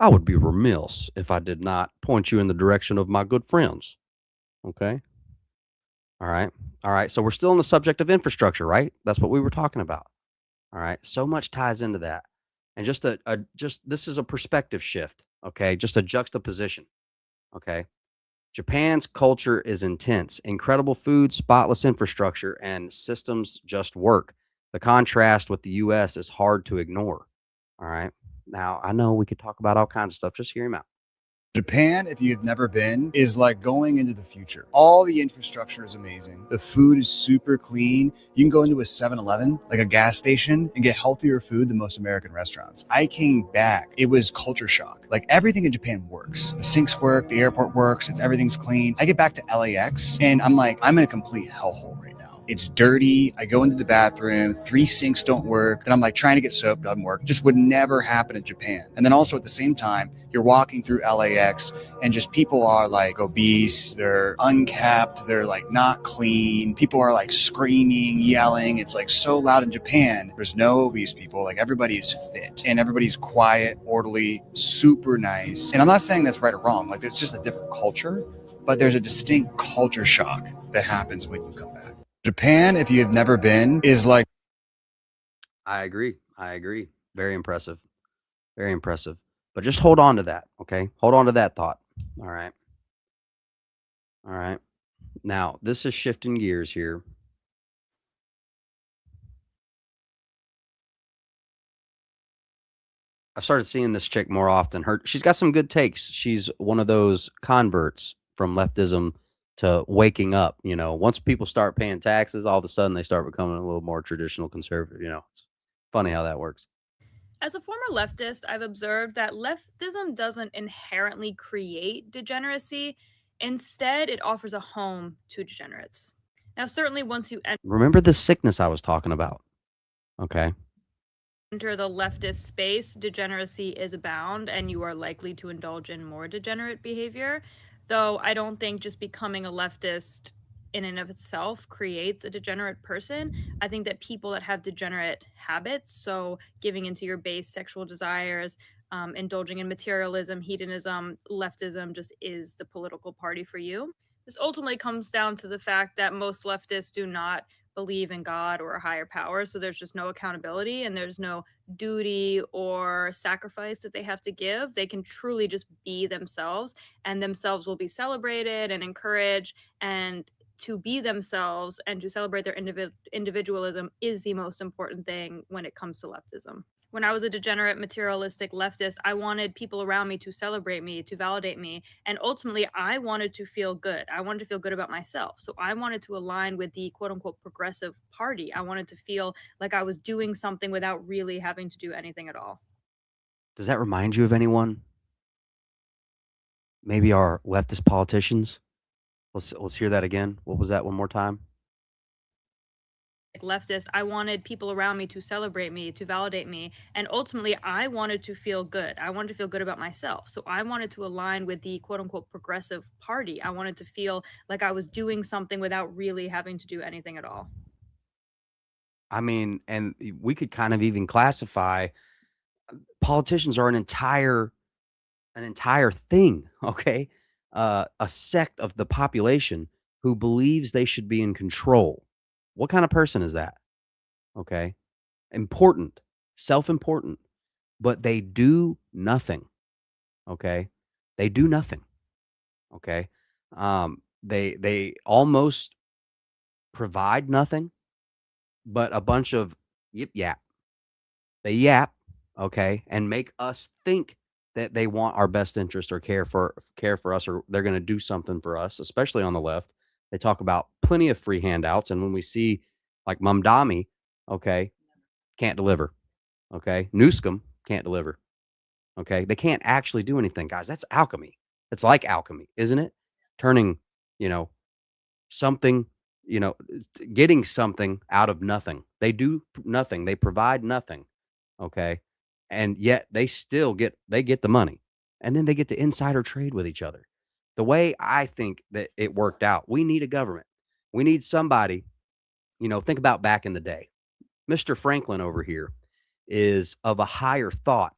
I would be remiss if I did not point you in the direction of my good friends. Okay. All right. All right. So we're still on the subject of infrastructure, right? That's what we were talking about. All right. So much ties into that. And just this is a perspective shift. Okay. Just a juxtaposition. Okay. Japan's culture is intense. Incredible food, spotless infrastructure, and systems just work. The contrast with the US is hard to ignore. All right. Now, I know we could talk about all kinds of stuff. Just hear him out. Japan, if you've never been, is like going into the future. All the infrastructure is amazing. The food is super clean. You can go into a 7-Eleven, like a gas station, and get healthier food than most American restaurants. I came back. It was culture shock. Like everything in Japan works. The sinks work, the airport works, everything's clean. I get back to LAX and I'm like, I'm in a complete hellhole right now. It's dirty. I go into the bathroom, 3 sinks don't work. Then I'm like trying to get soap, doesn't work. Just would never happen in Japan. And then also at the same time, you're walking through LAX and just people are like obese, they're unkept, they're like not clean. People are like screaming, yelling. It's like so loud in Japan. There's no obese people. Like everybody is fit and everybody's quiet, orderly, super nice. And I'm not saying that's right or wrong. Like it's just a different culture, but there's a distinct culture shock that happens when you come back. Japan, if you've never been, is like. I agree. Very impressive. Very impressive. But just hold on to that, okay? Hold on to that thought. All right. All right. Now, this is shifting gears here. I've started seeing this chick more often. She's got some good takes. She's one of those converts from leftism to waking up. Once people start paying taxes, all of a sudden they start becoming a little more traditional conservative. It's funny how that works. As a former leftist, I've observed that leftism doesn't inherently create degeneracy. Instead, it offers a home to degenerates. Now, certainly once you Remember the sickness I was talking about. Okay. enter the leftist space, degeneracy is abound, and you are likely to indulge in more degenerate behavior. Though I don't think just becoming a leftist in and of itself creates a degenerate person. I think that people that have degenerate habits, so giving into your base sexual desires, indulging in materialism, hedonism, leftism just is the political party for you. This ultimately comes down to the fact that most leftists do not believe in God or a higher power, so there's just no accountability and there's no duty or sacrifice that they have to give. They can truly just be themselves, and themselves will be celebrated and encouraged, and to be themselves and to celebrate their individualism is the most important thing when it comes to leftism. When I was a degenerate materialistic leftist, I wanted people around me to celebrate me, to validate me, and ultimately I wanted to feel good. I wanted to feel good about myself. So I wanted to align with the quote unquote progressive party. I wanted to feel like I was doing something without really having to do anything at all. Does that remind you of anyone? Maybe our leftist politicians? Let's hear that again. What was that one more time? Leftist, I wanted people around me to celebrate me, to validate me, and ultimately I wanted to feel good. I wanted to feel good about myself. So I wanted to align with the quote unquote progressive party. I wanted to feel like I was doing something without really having to do anything at all. I mean, and we could kind of even classify politicians are an entire thing, okay? A sect of the population who believes they should be in control. What kind of person is that? Okay? Important, self-important, but they do nothing. Okay? They do nothing. Okay? They almost provide nothing, but a bunch of yip yap. They yap, okay, and make us think that they want our best interest or care for us, or they're going to do something for us, especially on the left. They talk about plenty of free handouts, and when we see like Mamdani, okay, can't deliver. Okay, Newscomb can't deliver. Okay, they can't actually do anything, guys. That's alchemy. It's like alchemy, isn't it? Turning, you know, something, getting something out of nothing. They do nothing. They provide nothing. Okay. And yet they get the money, and then they get to insider trade with each other. The way I think that it worked out, we need a government. We need somebody, think about back in the day. Mr. Franklin over here is of a higher thought.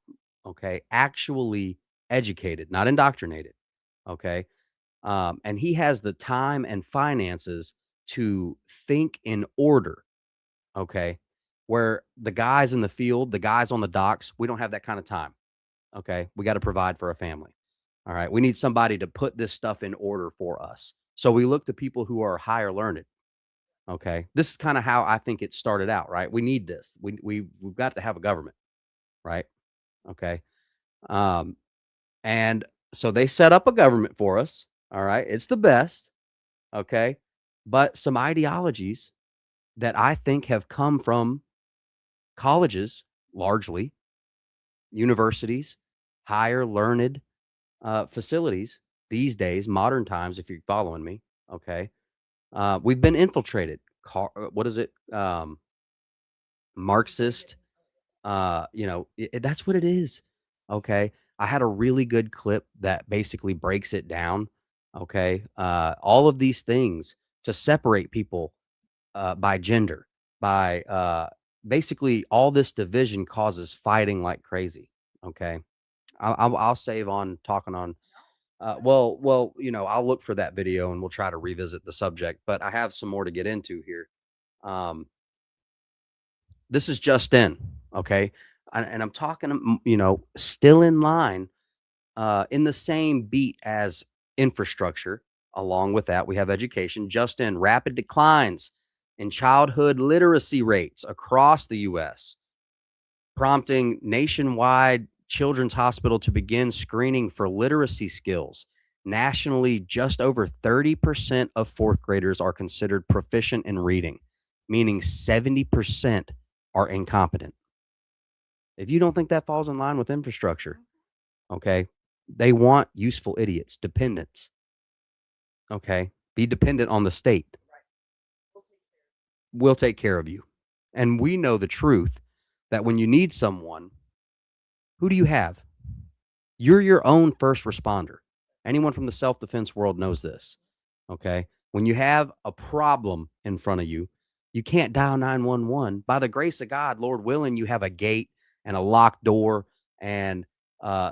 Okay. Actually educated, not indoctrinated. Okay. And he has the time and finances to think in order. Okay. Where the guys in the field, the guys on the docks, we don't have that kind of time. Okay. We got to provide for a family. All right. We need somebody to put this stuff in order for us. So we look to people who are higher learned. Okay. This is kind of how I think it started out, right? We need this. We've got to have a government, right? Okay. And so they set up a government for us. All right. It's the best. Okay. But some ideologies that I think have come from colleges, largely universities, higher learned facilities these days, modern times, if you're following me. Okay. We've been infiltrated. What is it? Marxist. That's what it is. Okay. I had a really good clip that basically breaks it down. Okay. All of these things to separate people by gender, by basically all this division causes fighting like crazy. Okay. I'll save on talking on. I'll look for that video and we'll try to revisit the subject, but I have some more to get into here. This is just in, okay. And I'm talking, still in line, in the same beat as infrastructure. Along with that, we have education. Just in, rapid declines in childhood literacy rates across the U.S., prompting nationwide Children's Hospital to begin screening for literacy skills. Nationally, just over 30% of fourth graders are considered proficient in reading, meaning 70% are incompetent. If you don't think that falls in line with infrastructure, okay, they want useful idiots, dependents. Okay, be dependent on the state. We'll take care of you. And we know the truth that when you need someone, who do you have? You're your own first responder. Anyone from the self-defense world knows this. Okay. When you have a problem in front of you, you can't dial 911. By the grace of God, Lord willing, you have a gate and a locked door and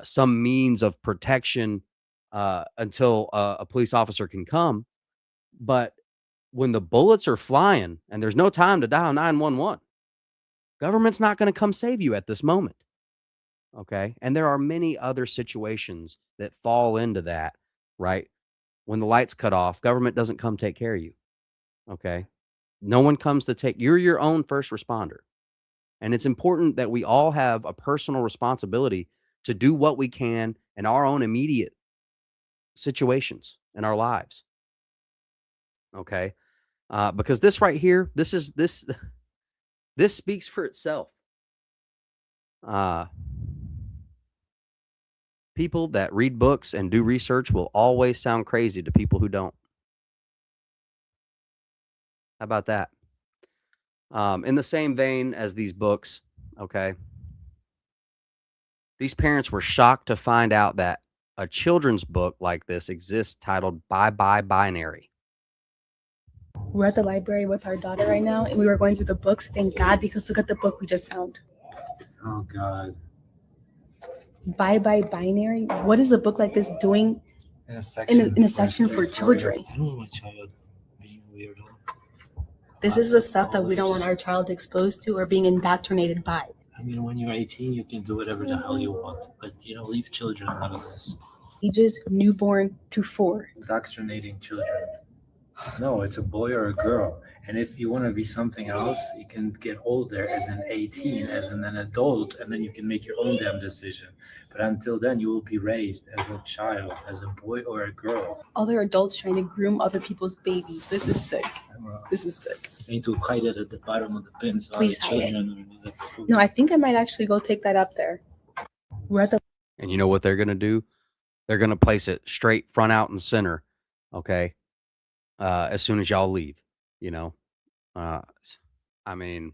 some means of protection until a police officer can come. But when the bullets are flying and there's no time to dial 911, government's not going to come save you at this moment. Okay. And there are many other situations that fall into that, right? When the lights cut off, government doesn't come take care of you. Okay. No one comes to take, you're your own first responder. And it's important that we all have a personal responsibility to do what we can in our own immediate situations in our lives. Okay. Because this right here, this speaks for itself. People that read books and do research will always sound crazy to people who don't. How about that? In the same vein as these books, okay, these parents were shocked to find out that a children's book like this exists titled Bye Bye Binary. We're at the library with our daughter right now, and we were going through the books. Thank God, because look at the book we just found. Oh, God. Bye Bye Binary. What is a book like this doing In a section for children? I don't want my child being a weirdo. This is the stuff that we don't want our child exposed to or being indoctrinated by. I mean, when you're 18, you can do whatever the hell you want. But, leave children out of this. Ages newborn to 4. Indoctrinating children. No, it's a boy or a girl. And if you want to be something else, you can get older as an 18, as an adult, and then you can make your own damn decision. But until then, you will be raised as a child, as a boy or a girl. Other adults trying to groom other people's babies. This is sick. This is sick. You need to hide it at the bottom of the bin so Please other hide it. children No, I think I might actually go take that up there. We're at the And you know what they're going to do? They're going to place it straight front, out, and center. Okay. As soon as y'all leave, I mean,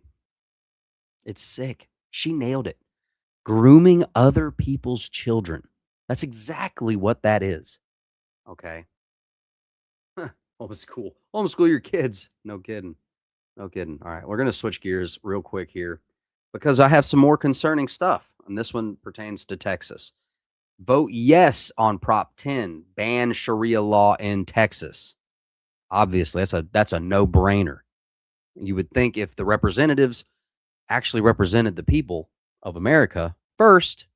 it's sick. She nailed it. Grooming other people's children. That's exactly what that is. Okay. Homeschool. Homeschool your kids. No kidding. No kidding. All right. We're going to switch gears real quick here because I have some more concerning stuff. And this one pertains to Texas. Vote yes on Prop 10. Ban Sharia law in Texas. Obviously, that's a no-brainer. You would think if the representatives actually represented the people of America first,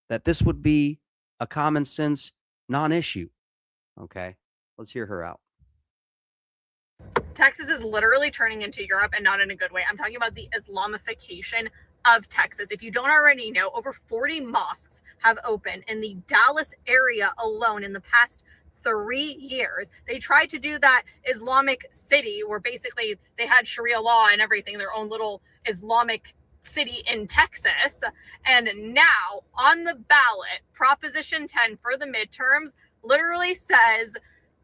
that this would be a common sense non-issue. Okay, let's hear her out. Texas is literally turning into Europe, and not in a good way. I'm talking about the Islamification of Texas. If you don't already know, over 40 mosques have opened in the Dallas area alone in the past 3 years. They tried to do that Islamic city where basically they had Sharia law and everything, their own little Islamic city in Texas. And now on the ballot, Proposition 10 for the midterms literally says,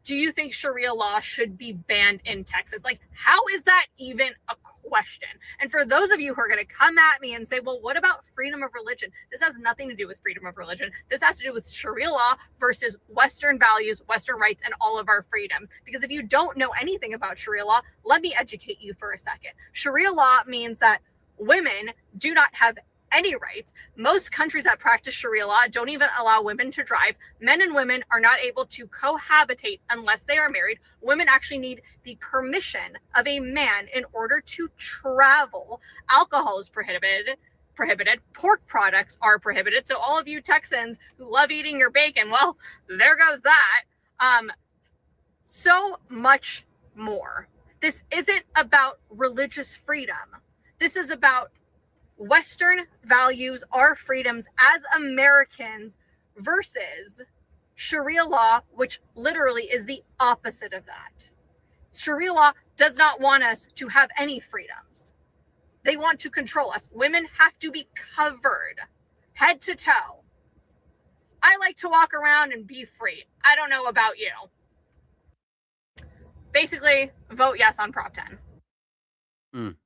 do you think Sharia law should be banned in Texas? Like, how is that even a question? And for those of you who are going to come at me and say, well, what about freedom of religion? This has nothing to do with freedom of religion. This has to do with Sharia law versus Western values, Western rights, and all of our freedoms. Because if you don't know anything about Sharia law, let me educate you for a second. Sharia law means that women do not have any rights. Most countries that practice Sharia law don't even allow women to drive. Men and women are not able to cohabitate unless they are married. Women actually need the permission of a man in order to travel. Alcohol is prohibited. Pork products are prohibited. So all of you Texans who love eating your bacon, well, there goes that. So much more. This isn't about religious freedom. This is about Western values, our freedoms as Americans versus Sharia law, which literally is the opposite of that. Sharia law does not want us to have any freedoms. They want to control us. Women have to be covered head to toe. I like to walk around and be free. I don't know about you. Basically, vote yes on Prop 10.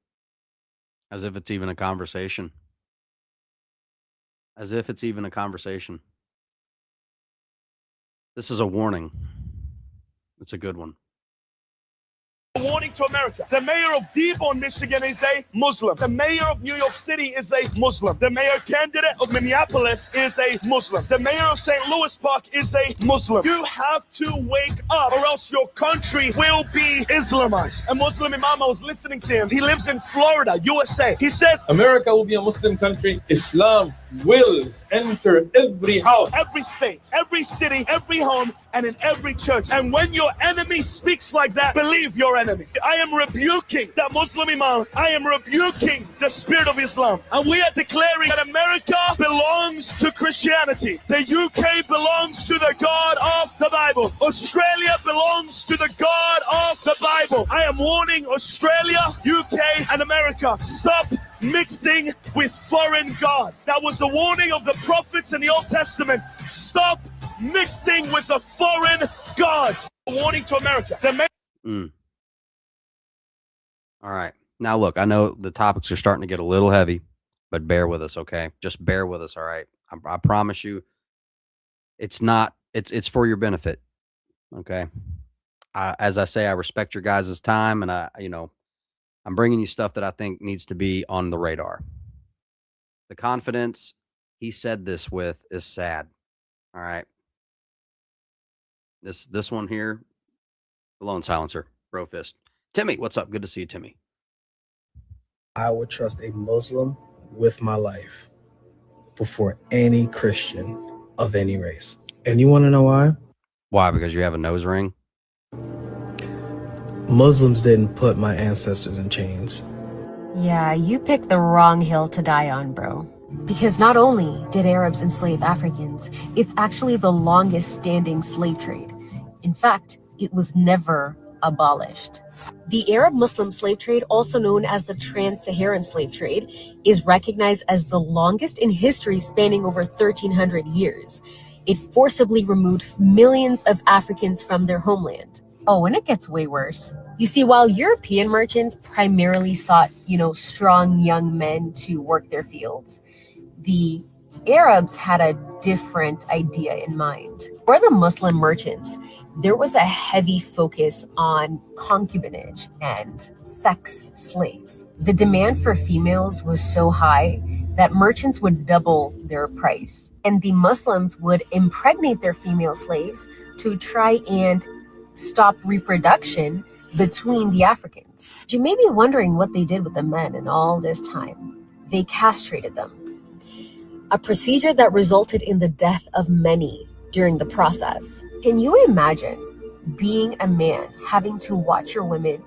As if it's even a conversation. As if it's even a conversation. This is a warning. It's a good one. Warning to America. The mayor of Dearborn, Michigan is a Muslim. The mayor of New York City is a Muslim. The mayor candidate of Minneapolis is a Muslim. The mayor of St. Louis Park is a Muslim. You have to wake up or else your country will be Islamized. A Muslim imam, I was listening to him. He lives in Florida, USA. He says, America will be a Muslim country. Islam will enter every house, every state, every city, every home, and in every church. And when your enemy speaks like that, believe your enemy. I am rebuking that Muslim imam. I am rebuking the spirit of Islam. And we are declaring that America belongs to Christianity. The UK belongs to the God of the Bible. Australia belongs to the God of the Bible. I am warning Australia, UK, and America. Stop mixing with foreign gods. That was the warning of the prophets in the Old Testament. Stop mixing with the foreign gods. A warning to America. All right. Now, look, I know the topics are starting to get a little heavy, but bear with us, okay? Just bear with us, all right? I promise you, it's for your benefit, okay? As I say, I respect your guys' time, and I'm bringing you stuff that I think needs to be on the radar. The confidence he said this with is sad. All right. This one here, the lone silencer, bro fist. Timmy, what's up? Good to see you, Timmy. I would trust a Muslim with my life before any Christian of any race. And you want to know why? Why? Because you have a nose ring? Muslims didn't put my ancestors in chains. Yeah, you picked the wrong hill to die on, bro. Because not only did Arabs enslave Africans, it's actually the longest standing slave trade. In fact, it was never abolished. The Arab-Muslim slave trade, also known as the Trans-Saharan slave trade, is recognized as the longest in history, spanning over 1,300 years. It forcibly removed millions of Africans from their homeland. Oh, and it gets way worse. You see, while European merchants primarily sought, strong young men to work their fields, the Arabs had a different idea in mind. For the Muslim merchants, there was a heavy focus on concubinage and sex slaves. The demand for females was so high that merchants would double their price, and the Muslims would impregnate their female slaves to try and stop reproduction between the Africans. You may be wondering what they did with the men in all this time. They castrated them, a procedure that resulted in the death of many during the process. Can you imagine being a man, having to watch your women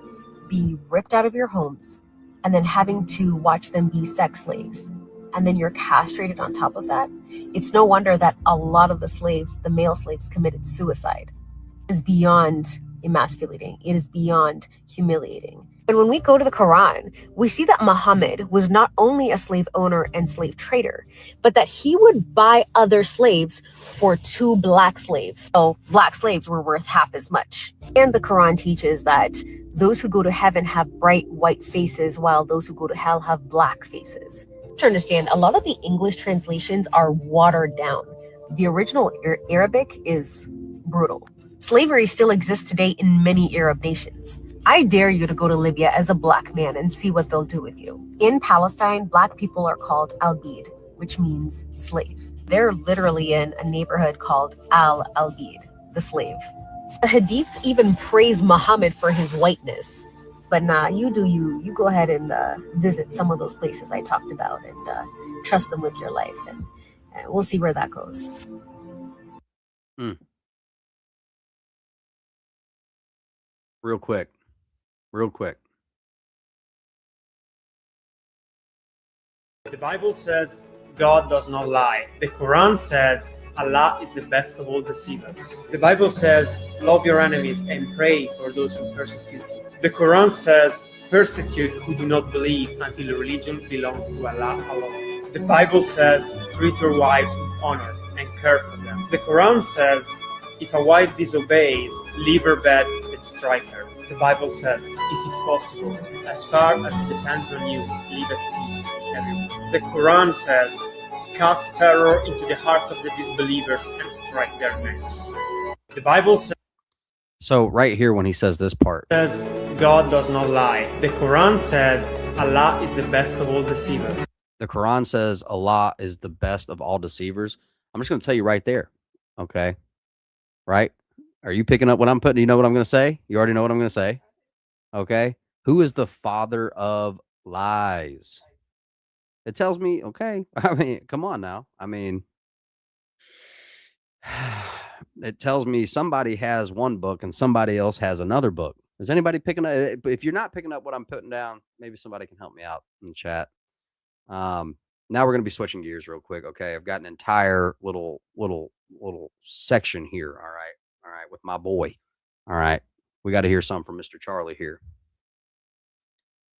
be ripped out of your homes, and then having to watch them be sex slaves, and then you're castrated on top of that? It's no wonder that a lot of the slaves, the male slaves, committed suicide. It is beyond emasculating. It is beyond humiliating. And when we go to the Quran, we see that Muhammad was not only a slave owner and slave trader, but that he would buy other slaves for 2 black slaves. So black slaves were worth half as much. And the Quran teaches that those who go to heaven have bright white faces, while those who go to hell have black faces. To understand, a lot of the English translations are watered down. The original Arabic is brutal. Slavery still exists today in many Arab nations. I dare you to go to Libya as a black man and see what they'll do with you. In Palestine, black people are called al-Bid, which means slave. They're literally in a neighborhood called al-Bid, the slave. The Hadiths even praise Muhammad for his whiteness. But nah, you do you. You go ahead and visit some of those places I talked about and trust them with your life. And we'll see where that goes. Real quick. The Bible says God does not lie. The Quran says Allah is the best of all deceivers. The Bible says love your enemies and pray for those who persecute you. The Quran says persecute who do not believe until religion belongs to Allah alone. The Bible says treat your wives with honor and care for them. The Quran says if a wife disobeys, leave her bed and strike her. The Bible said, if it's possible, as far as it depends on you, live at peace with everyone. The Quran says, cast terror into the hearts of the disbelievers and strike their necks. The Bible says, So right here when he says this part, says God does not lie. The Quran says Allah is the best of all deceivers. the Quran says Allah is the best of all deceivers. I'm just going to tell you right there. Okay. Right? Are you picking up what I'm putting? You know what I'm going to say? You already know what I'm going to say. Okay. Who is the father of lies? It tells me, okay. I mean, come on now. I mean, it tells me somebody has one book and somebody else has another book. Is anybody picking up? If you're not picking up what I'm putting down, maybe somebody can help me out in the chat. Now we're going to be switching gears real quick. Okay. I've got an entire little section here. All right. All right. With my boy. All right. We got to hear something from Mr. Charlie here.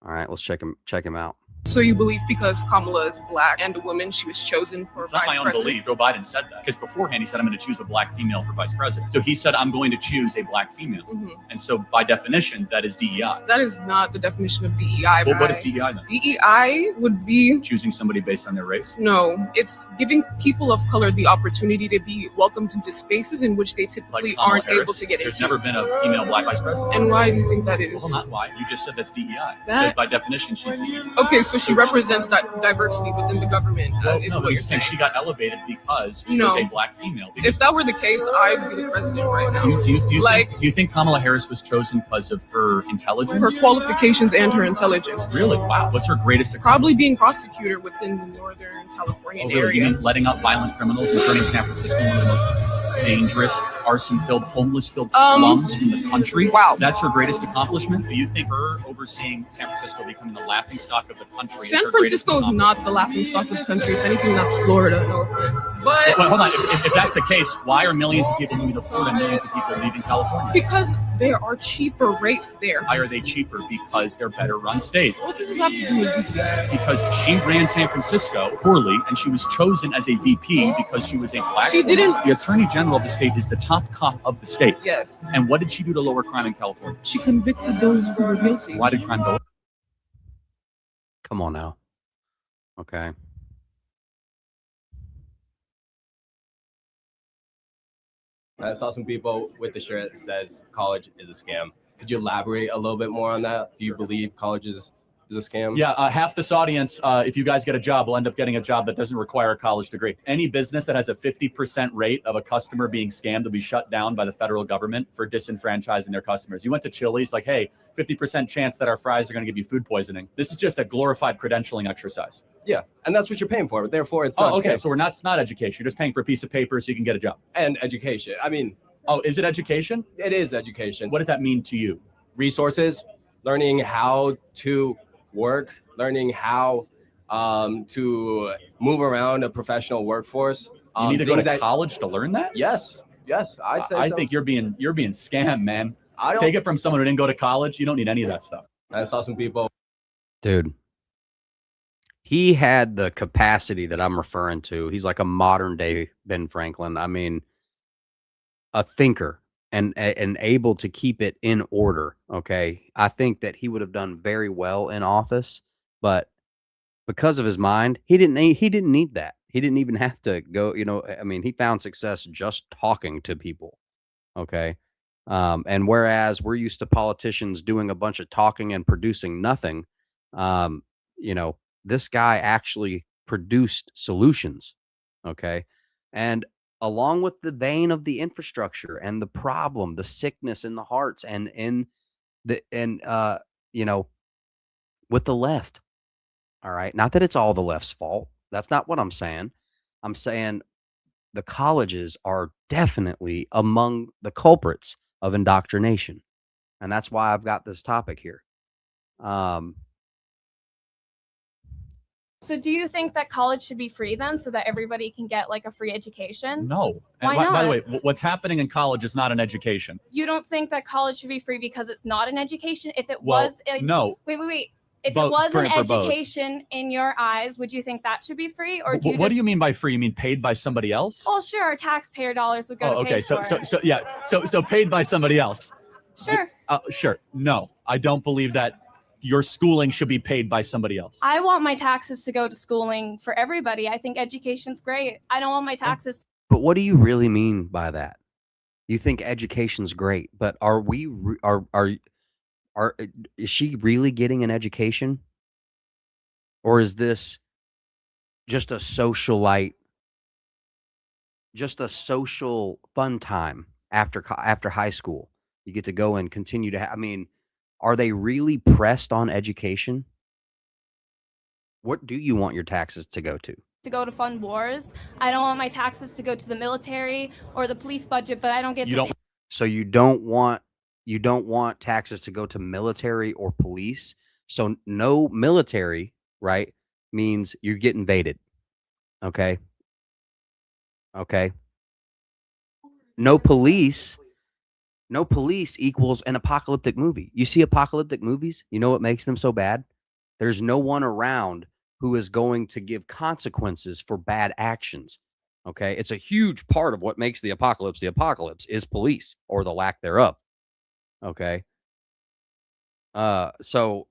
All right. Let's check him out. So you believe because Kamala is black and a woman, she was chosen for It's vice not my own president? belief. Joe Biden said that because beforehand he said, I'm going to choose a black female for vice president. So he said, I'm going to choose a black female. Mhm. And so by definition, that is DEI. That is not the definition of DEI. Well, what Brian. is DEI then? DEI would be Choosing somebody based on their race? no, it's giving people of color the opportunity to be welcomed into spaces in which they typically Kamala aren't Harris, able to get There's into. never been a female black vice president. And why do you think that is? Well, not why. You just said that's DEI. That- So by definition, she's DEI. Okay, so she represents that diversity within the government. Well, Is no, what but you're you're saying saying. she got elevated because she No. was a black female. If that were the case, I'd be the president right now. Do you think Kamala Harris was chosen because of her intelligence? Her qualifications and her intelligence. Really? Wow. What's her greatest accomplishment? Probably being prosecutor within the Northern California Oh, really? You area. mean letting out violent criminals and turning San Francisco one of the most dangerous, arson-filled, homeless-filled slums in the country? Wow. That's her greatest accomplishment? Do you think her overseeing San Francisco becoming the laughingstock of the country is San her greatest Francisco is not the laughingstock of the country. If anything, that's Florida. No offense. But Well, hold on. If that's the case, why are millions of people moving to Florida and millions of people leaving California? because there are cheaper rates there. Why are they cheaper? Because they're better run state. What does this have to do with DEI? Because she ran San Francisco poorly and she was chosen as a VP because she was a black She woman. didn't- The attorney general of the state is the top cop of the state. Yes. And what did she do to lower crime in California? She convicted those who were guilty. Why did crime go up? Come on now. Okay. I saw some people with the shirt that says college is a scam. Could you elaborate a little bit more on that? Do you believe college is a scam? Yeah, half this audience, if you guys get a job, will end up getting a job that doesn't require a college degree. Any business that has a 50% rate of a customer being scammed will be shut down by the federal government for disenfranchising their customers. You went to Chili's, like, hey, 50% chance that our fries are going to give you food poisoning. This is just a glorified credentialing exercise. Yeah, and that's what you're paying for. Therefore, it's not Oh, okay. scam. So it's not education. You're just paying for a piece of paper so you can get a job. And education. I mean, oh, is it education? It is education. What does that mean to you? Resources, learning how to work, learning how to move around a professional workforce. You need to go to things that- college to learn that? Yes, I'd say I so. think you're being scammed, man. I don't- Take it from someone who didn't go to college. You don't need any of that stuff. I saw some people. Dude, he had the capacity that I'm referring to. He's like a modern day Ben Franklin. I mean, a thinker and able to keep it in order. Okay. I think that he would have done very well in office, but because of his mind, he didn't need that. He didn't even have to go, I mean, he found success just talking to people. Okay. And whereas we're used to politicians doing a bunch of talking and producing nothing, this guy actually produced solutions. Okay. And along with the vein of the infrastructure and the problem, the sickness in the hearts and with the left. All right. Not that it's all the left's fault. That's not what I'm saying. I'm saying the colleges are definitely among the culprits of indoctrination. And that's why I've got this topic here. So do you think that college should be free then so that everybody can get like a free education? No. Why And by the not? way, what's happening in college is not an education. You don't think that college should be free because it's not an education? If it Well, was no. Wait. If Both- it was for- an for both. education in your eyes, would you think that should be free? Or do you What do just- you mean by free? You mean paid by somebody else? Well, sure, our taxpayer dollars would go to Oh, pay okay. So for it. so paid by somebody else. Sure. Sure. No, I don't believe that your schooling should be paid by somebody else. I want my taxes to go to schooling for everybody. I think education's great. I don't want my taxes But what do you really mean by that? You think education's great, but are we are is she really getting an education, or is this just a socialite, just a social fun time after high school? You get to go and continue to I mean, are they really pressed on education? What do you want your taxes to go to? To go to fund wars. I don't want my taxes to go to the military or the police budget, but I don't get You to don't So you don't want taxes to go to military or police. So no military, right, means you get invaded. Okay? Okay? No police, no police equals an apocalyptic movie. You see apocalyptic movies, you know what makes them so bad? There's no one around who is going to give consequences for bad actions. Okay? It's a huge part of what makes the apocalypse is police or the lack thereof. Okay? So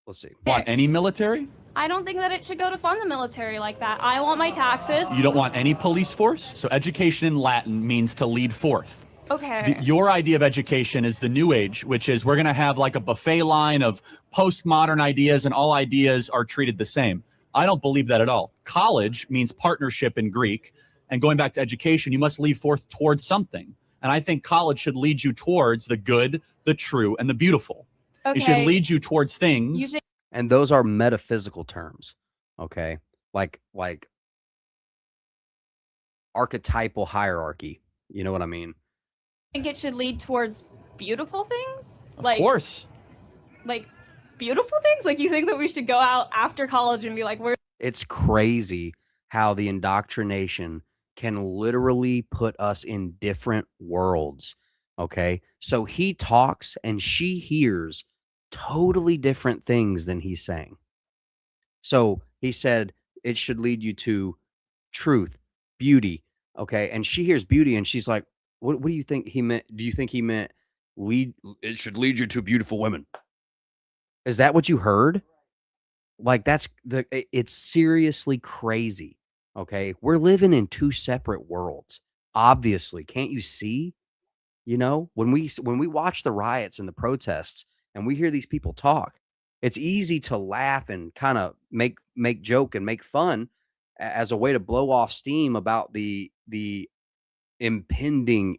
let's see. Want any military? I don't think that it should go to fund the military like that. I want my taxes. You don't want any police force? So education in Latin means to lead forth. Okay. Your idea of education is the new age, which is we're going to have like a buffet line of postmodern ideas and all ideas are treated the same. I don't believe that at all. College means partnership in Greek. And going back to education, you must lead forth towards something. And I think college should lead you towards the good, the true, and the beautiful. It should Okay. lead you towards things. And those are metaphysical terms. Okay? Like archetypal hierarchy. You know what I mean? I think it should lead towards beautiful things. Of course. Like beautiful things? Like you think that we should go out after college and be like, we're It's crazy how the indoctrination can literally put us in different worlds. Okay? So he talks and she hears totally different things than he's saying. So he said it should lead you to truth, beauty. Okay? And she hears beauty and she's like, what do you think he meant? Do you think he meant it should lead you to beautiful women? Is that what you heard? Like it's seriously crazy. Okay? We're living in two separate worlds. Obviously, can't you see? You know, when we watch the riots and the protests and we hear these people talk, it's easy to laugh and kind of make joke and make fun as a way to blow off steam about the impending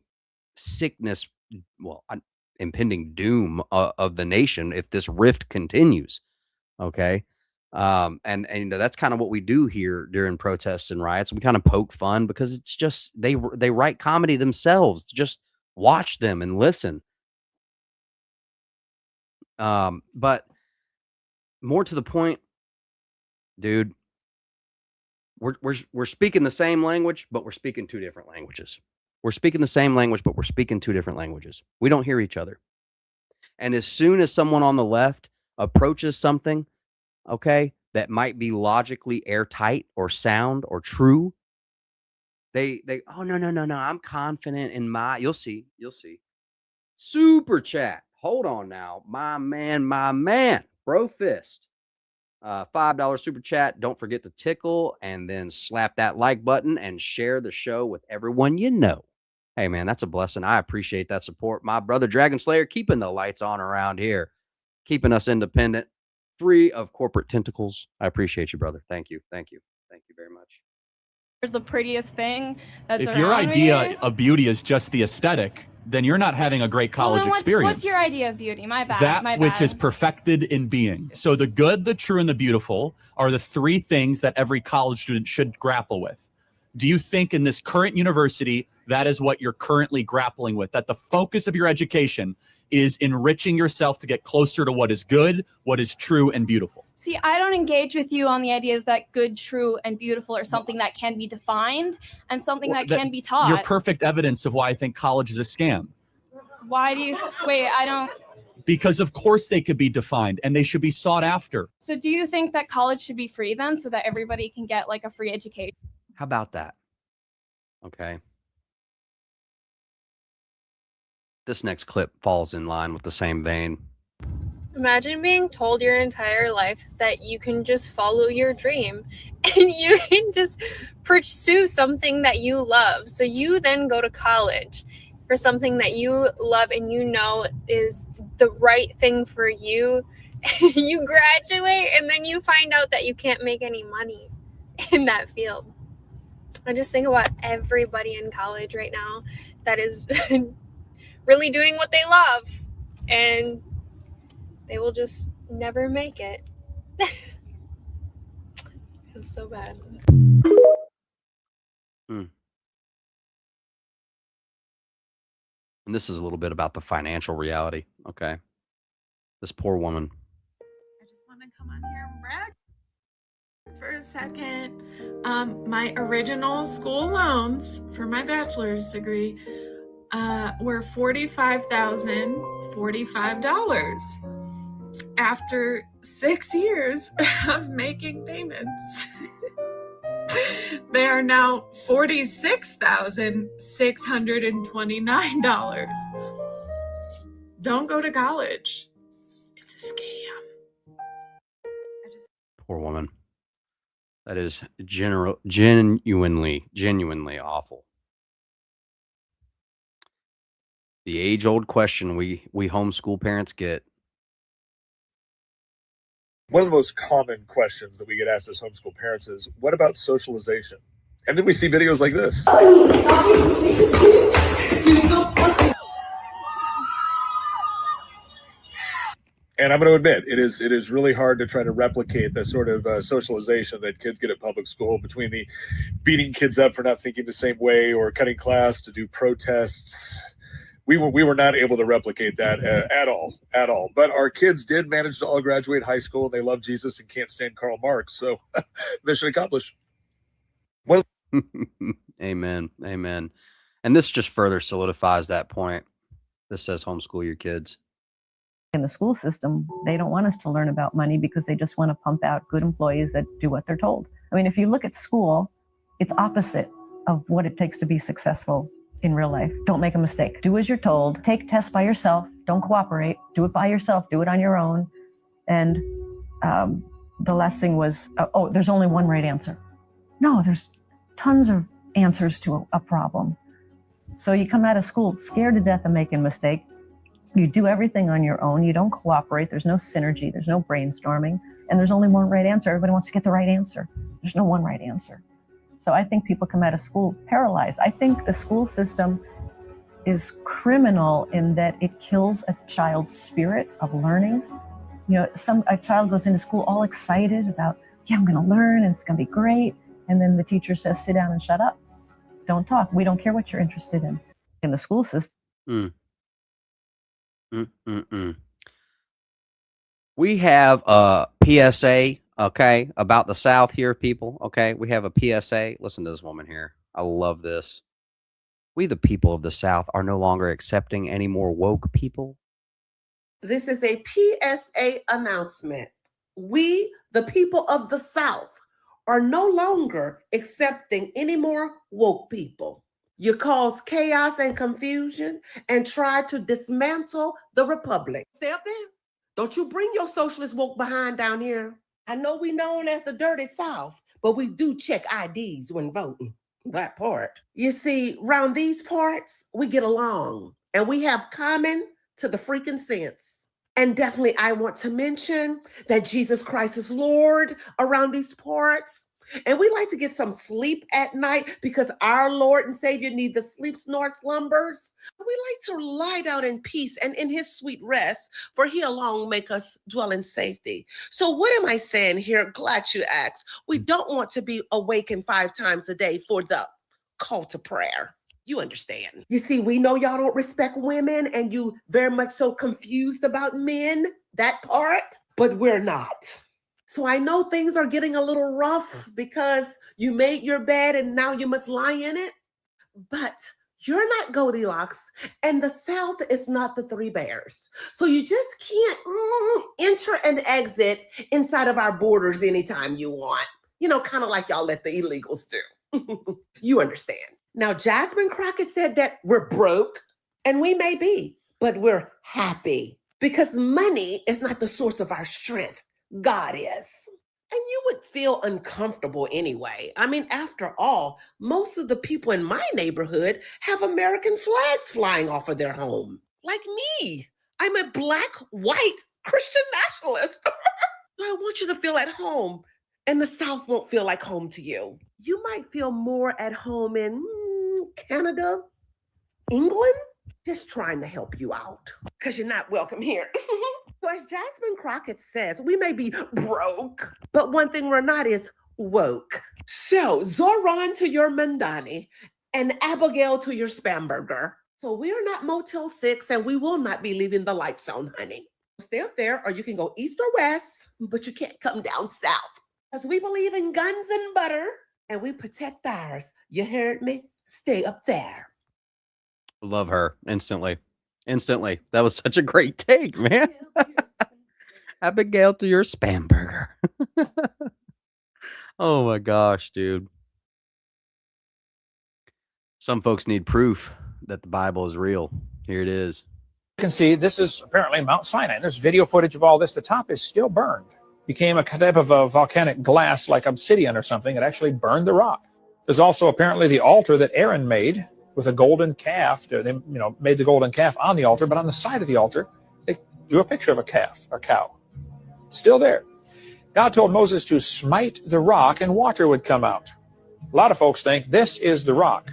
sickness, impending doom of the nation if this rift continues. Okay. And you know, that's kind of what we do here during protests and riots. We kind of poke fun because it's just they write comedy themselves. Just watch them and listen. But more to the point, dude, we're speaking the same language, but we're speaking two different languages. We're speaking the same language, but we're speaking two different languages. We don't hear each other. And as soon as someone on the left approaches something, okay, that might be logically airtight or sound or true, they oh no, I'm confident in you'll see. Super chat. Hold on now. My man, Bro Fist. $5 super chat. Don't forget to tickle and then slap that like button and share the show with everyone you know. Hey man, that's a blessing. I appreciate that support. My brother Dragon Slayer keeping the lights on around here, keeping us independent, free of corporate tentacles. I appreciate you, brother. Thank you very much. There's the prettiest thing that's If your around idea me. of beauty is just the aesthetic, then you're not having a great Well, college then experience. What's your idea of beauty? My bad. That my which bad. is perfected in being. So the good, the true, and the beautiful are the three things that every college student should grapple with. Do you think in this current university, that is what you're currently grappling with? That the focus of your education is enriching yourself to get closer to what is good, what is true, and beautiful? See, I don't engage with you on the ideas that good, true, and beautiful are something that can be defined and something that can be taught. You're perfect evidence of why I think college is a scam. Why do you wait? I don't. Because of course they could be defined and they should be sought after. So, do you think that college should be free then, so that everybody can get like a free education? How about that? Okay. This next clip falls in line with the same vein. Imagine being told your entire life that you can just follow your dream and you can just pursue something that you love. So you then go to college for something that you love and you know is the right thing for you. You graduate and then you find out that you can't make any money in that field. I just think about everybody in college right now that is really doing what they love, and they will just never make it. Feels so bad. And this is a little bit about the financial reality. Okay. This poor woman. I just want to come on here and brag for a second. My original school loans for my bachelor's degree were $45,045. After 6 years of making payments, they are now $46,629. Don't go to college. It's a scam. Poor woman. That is genuinely awful. The age-old question we homeschool parents get. One of the most common questions that we get asked as homeschool parents is, what about socialization? And then we see videos like this. And I'm going to admit, it is really hard to try to replicate the sort of socialization that kids get at public school, between the beating kids up for not thinking the same way or cutting class to do protests. We were not able to replicate that at all. But our kids did manage to all graduate high school, and they love Jesus and can't stand Karl Marx. So mission accomplished. Well, Amen. And this just further solidifies that point. This says homeschool your kids. In the school system, they don't want us to learn about money because they just want to pump out good employees that do what they're told. I mean, if you look at school, it's opposite of what it takes to be successful in real life. Don't make a mistake. Do as you're told. Take tests by yourself. Don't cooperate. Do it by yourself. Do it on your own. And the last thing was, there's only one right answer. No, there's tons of answers to a problem. So you come out of school scared to death of making a mistake. You do everything on your own. You don't cooperate. There's no synergy. There's no brainstorming. And there's only one right answer. Everybody wants to get the right answer. There's no one right answer. So I think people come out of school paralyzed. I think the school system is criminal in that it kills a child's spirit of learning. You know, a child goes into school all excited about, yeah, I'm going to learn and it's going to be great. And then the teacher says, sit down and shut up. Don't talk. We don't care what you're interested in the school system. We have a PSA, okay, about the South here, people. Okay, we have a PSA. Listen to this woman here. I love this. We, the people of the South, are no longer accepting any more woke people. This is a PSA announcement. We, the people of the South, are no longer accepting any more woke people. You cause chaos and confusion and try to dismantle the republic. Stay up there. Don't you bring your socialist woke behind down here. I know we known as the dirty South, but we do check IDs when voting. That part. You see, around these parts, we get along and we have common to the freaking sense. And definitely I want to mention that Jesus Christ is Lord around these parts. And we like to get some sleep at night because our Lord and Savior neither sleeps nor slumbers. We like to lie down in peace and in his sweet rest, for he alone make us dwell in safety. So what am I saying here? Glad you asked. We don't want to be awakened 5 times a day for the call to prayer. You understand. You see, we know y'all don't respect women and you very much so confused about men, that part, but we're not. So I know things are getting a little rough because you made your bed and now you must lie in it. But you're not Goldilocks and the South is not the Three Bears. So you just can't enter and exit inside of our borders anytime you want. You know, kind of like y'all let the illegals do. You understand. Now, Jasmine Crockett said that we're broke, and we may be, but we're happy Because money is not the source of our strength. God is. And you would feel uncomfortable anyway. I mean, after all, most of the people in my neighborhood have American flags flying off of their home. Like me. I'm a Black, white Christian nationalist. I want you to feel at home, and the South won't feel like home to you. You might feel more at home in Canada, England, just trying to help you out because you're not welcome here. So as Jasmine Crockett says, we may be broke, but one thing we're not is woke. So Zoran to your Mandani and Abigail to your Spamberger. So we are not Motel 6 and we will not be leaving the lights on, honey. Stay up there or you can go east or west, but you can't come down south. Because we believe in guns and butter and we protect ours. You heard me? Stay up there. Love her instantly. Instantly. That was such a great take, man. Abigail to your Spamberger. Oh my gosh, dude. Some folks need proof that the Bible is real. Here it is. You can see this is apparently Mount Sinai. There's video footage of all this. The top is still burned. Became a type of a volcanic glass like obsidian or something. It actually burned the rock. There's also apparently the altar that Aaron made with a golden calf. They made the golden calf on the altar, but on the side of the altar, they drew a picture of a calf or cow. Still there. God told Moses to smite the rock and water would come out. A lot of folks think this is the rock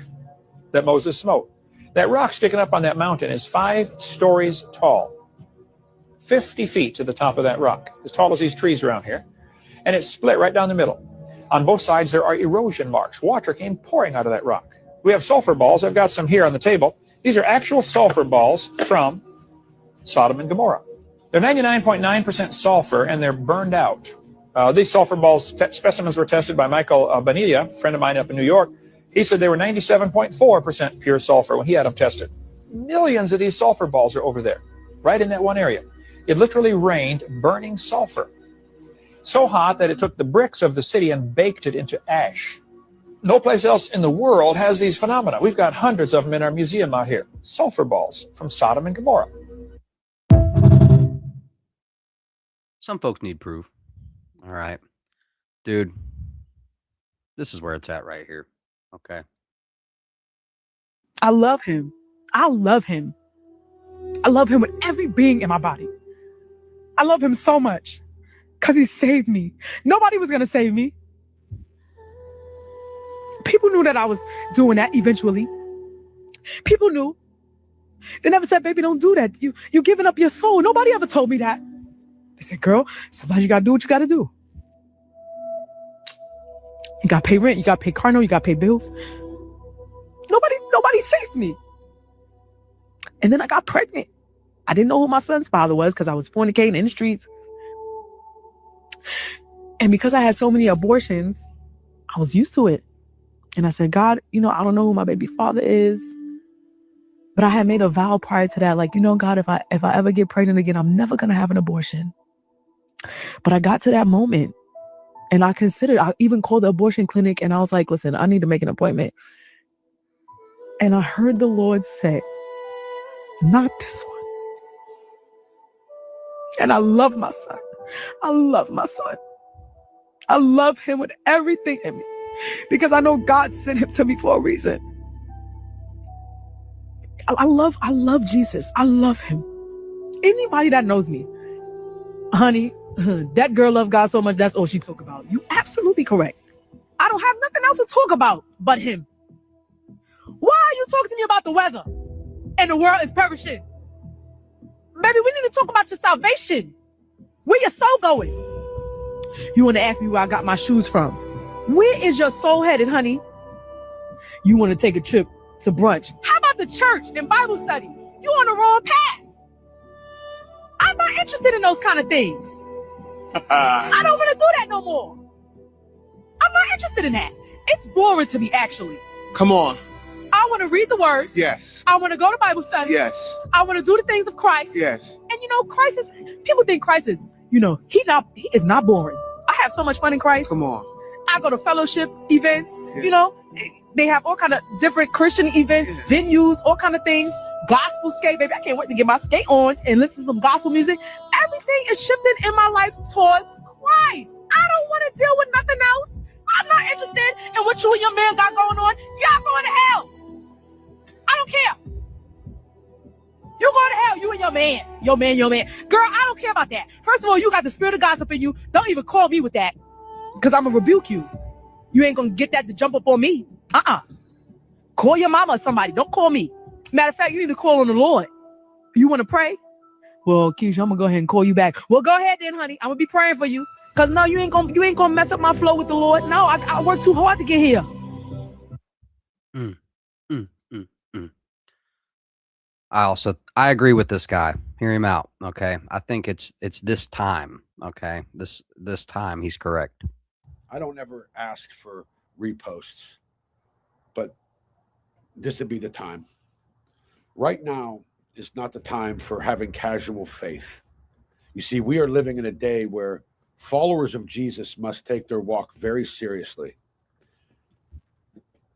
that Moses smote. That rock sticking up on that mountain is 5 stories tall. 50 feet to the top of that rock, as tall as these trees around here. And it's split right down the middle. On both sides, there are erosion marks. Water came pouring out of that rock. We have sulfur balls. I've got some here on the table. These are actual sulfur balls from Sodom and Gomorrah. They're 99.9% sulfur, and they're burned out. These sulfur balls specimens were tested by Michael Bonilla, a friend of mine up in New York. He said they were 97.4% pure sulfur when he had them tested. Millions of these sulfur balls are over there, right in that one area. It literally rained burning sulfur. So hot that it took the bricks of the city and baked it into ash. No place else in the world has these phenomena. We've got hundreds of them in our museum out here. Sulfur balls from Sodom and Gomorrah. Some folks need proof. All right. Dude, this is where it's at right here. Okay. I love him. I love him. I love him with every being in my body. I love him so much because he saved me. Nobody was going to save me. People knew that I was doing that eventually. People knew. They never said, baby, don't do that. You're giving up your soul. Nobody ever told me that. They said, girl, sometimes you got to do what you got to do. You got to pay rent. You got to pay car note. You got to pay bills. Nobody saved me. And then I got pregnant. I didn't know who my son's father was because I was fornicating in the streets. And because I had so many abortions, I was used to it. And I said, God, I don't know who my baby father is. But I had made a vow prior to that, like, God, if I ever get pregnant again, I'm never going to have an abortion. But I got to that moment and I even called the abortion clinic and I was like, listen, I need to make an appointment. And I heard the Lord say, not this one. And I love my son. I love my son. I love him with everything in me because I know God sent him to me for a reason. I love Jesus. I love him. Anybody that knows me, honey, that girl loved God so much, that's all she talk about. You absolutely correct. I don't have nothing else to talk about but him. Why are you talking to me about the weather? And the world is perishing. Baby, we need to talk about your salvation. Where your soul going? You want to ask me where I got my shoes from? Where is your soul headed, honey? You want to take a trip to brunch? How about the church and Bible study? You on the wrong path. I'm not interested in those kind of things. I don't want to do that no more. I'm not interested in that. It's boring to me, actually. Come on. I want to read the word. Yes. I want to go to Bible study. Yes. I want to do the things of Christ. Yes. And Christ is, people think Christ is, he is not boring. I have so much fun in Christ. Come on. I go to fellowship events, they have all kind of different Christian events, venues, all kind of things. gospel skate, baby. I can't wait to get my skate on and listen to some gospel music. Everything is shifting in my life towards Christ. I don't want to deal with nothing else. I'm not interested in what you and your man got going on. Y'all going to hell. I don't care. You going to hell, you and your man. Your man. Girl, I don't care about that. First of all, you got the spirit of gossip in you. Don't even call me with that, because I'm going to rebuke you. You ain't going to get that to jump up on me. Call your mama or somebody. Don't call me. Matter of fact, you need to call on the Lord. You want to pray? Well, Keisha, I'm going to go ahead and call you back. Well, go ahead then, honey. I'm going to be praying for you. Because no, you ain't gonna mess up my flow with the Lord. No, I worked too hard to get here. I agree with this guy. Hear him out. Okay. I think it's this time. Okay. This time he's correct. I don't ever ask for reposts, but this would be the time. Right now is not the time for having casual faith. You see, we are living in a day where followers of Jesus must take their walk very seriously.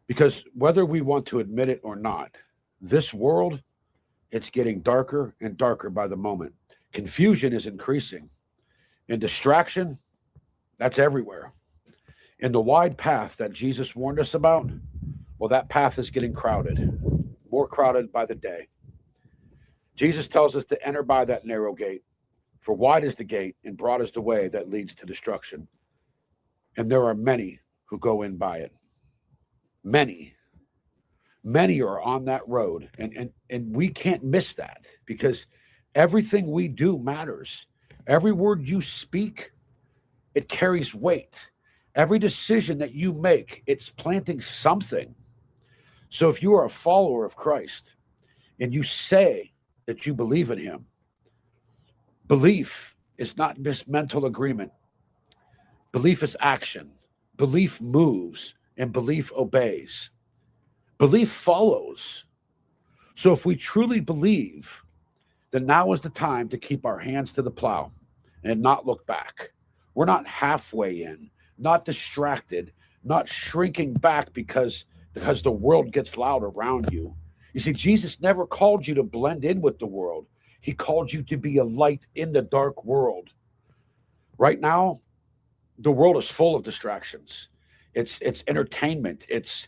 Because whether we want to admit it or not, this world, it's getting darker and darker by the moment. Confusion is increasing. And distraction, that's everywhere. And the wide path that Jesus warned us about, well, that path is getting crowded, more crowded by the day. Jesus tells us to enter by that narrow gate. For wide is the gate and broad is the way that leads to destruction. And there are many who go in by it. Many are on that road. And we can't miss that, because everything we do matters. Every word you speak, it carries weight. Every decision that you make, it's planting something. So if you are a follower of Christ and you say that you believe in him, belief is not just mental agreement. Belief is action. Belief moves, and belief obeys. Belief follows. So if we truly believe, then now is the time to keep our hands to the plow and not look back. We're not halfway in, not distracted, not shrinking back because the world gets loud around you. You see, Jesus never called you to blend in with the world. He called you to be a light in the dark world. Right now, the world is full of distractions. It's entertainment. It's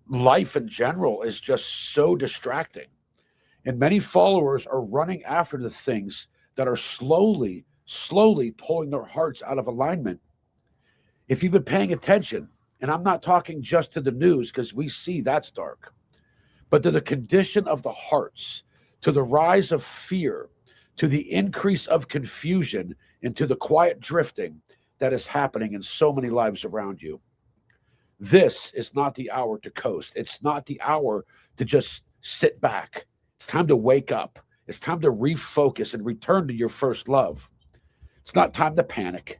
life in general is just so distracting. And many followers are running after the things that are slowly pulling their hearts out of alignment. If you've been paying attention, and I'm not talking just to the news because we see that's dark, but to the condition of the hearts, to the rise of fear, to the increase of confusion, and to the quiet drifting that is happening in so many lives around you. This is not the hour to coast. It's not the hour to just sit back. It's time to wake up. It's time to refocus and return to your first love. It's not time to panic,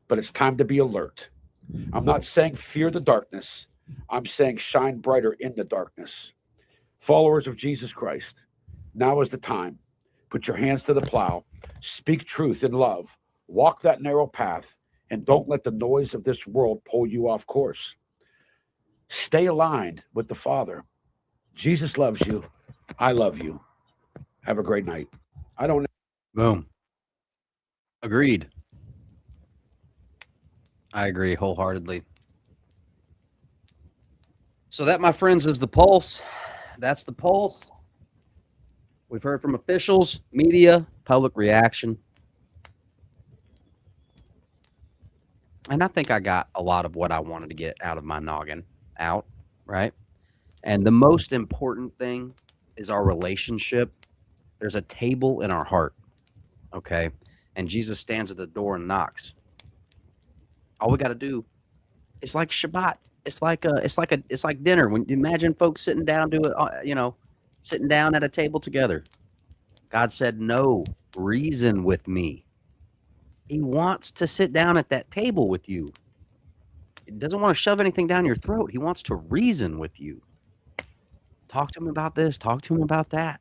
but it's time to be alert. I'm not saying fear the darkness. I'm saying shine brighter in the darkness. Followers of Jesus Christ, now is the time. Put your hands to the plow. Speak truth in love. Walk that narrow path, and don't let the noise of this world pull you off course. Stay aligned with the Father. Jesus loves you. I love you. Have a great night. I don't know. Boom. Agreed. I agree wholeheartedly. So that, my friends, is the pulse. That's the pulse. We've heard from officials, media, public reaction. And I think I got a lot of what I wanted to get out of my noggin out, right? And the most important thing is our relationship. There's a table in our heart, okay? And Jesus stands at the door and knocks. All we got to do is like Shabbat. It's like dinner. When you imagine folks sitting down to it, sitting down at a table together. God said, "No, reason with me." He wants to sit down at that table with you. He doesn't want to shove anything down your throat. He wants to reason with you. Talk to him about this. Talk to him about that.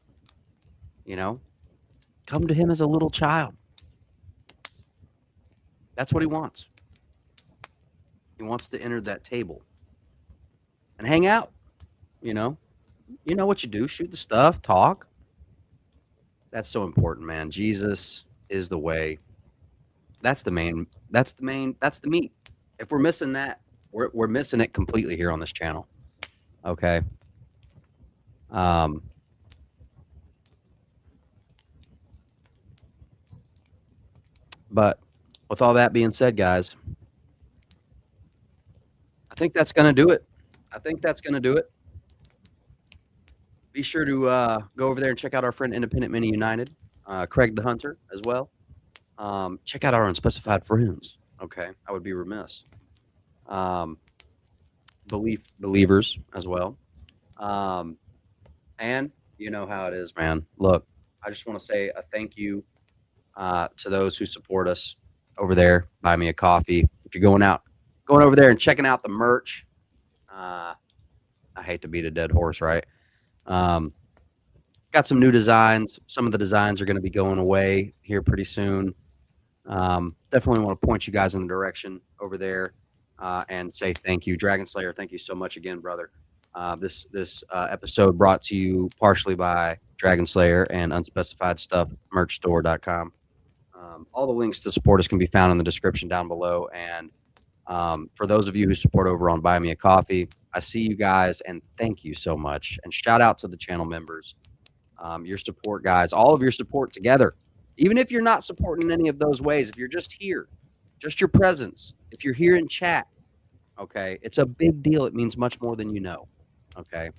Come to him as a little child. That's what he wants. He wants to enter that table and hang out, you know what you do. Shoot the stuff, talk. That's so important, man. Jesus is the way. That's the main, that's the meat. If we're missing that, we're missing it completely here on this channel. Okay. But with all that being said, guys, I think that's going to do it. Be sure to go over there and check out our friend Independent Mini United, Craig the Hunter as well. Check out our Unspecified friends. Okay, I would be remiss. Believers as well. And you know how it is, man. Look, I just want to say a thank you to those who support us over there. Buy me a coffee. If you're going over there and checking out the merch. I hate to beat a dead horse, right? Got some new designs. Some of the designs are going to be going away here pretty soon. Definitely want to point you guys in the direction over there and say thank you. Dragon Slayer, thank you so much again, brother. This episode brought to you partially by Dragon Slayer and Unspecified Stuff, merchstore.com. All the links to support us can be found in the description down below. And for those of you who support over on Buy Me a Coffee, I see you guys and thank you so much. And shout out to the channel members. Your support, guys, all of your support together. Even if you're not supporting in any of those ways, if you're just here, just your presence, if you're here in chat, okay, it's a big deal. It means much more than you know. Okay.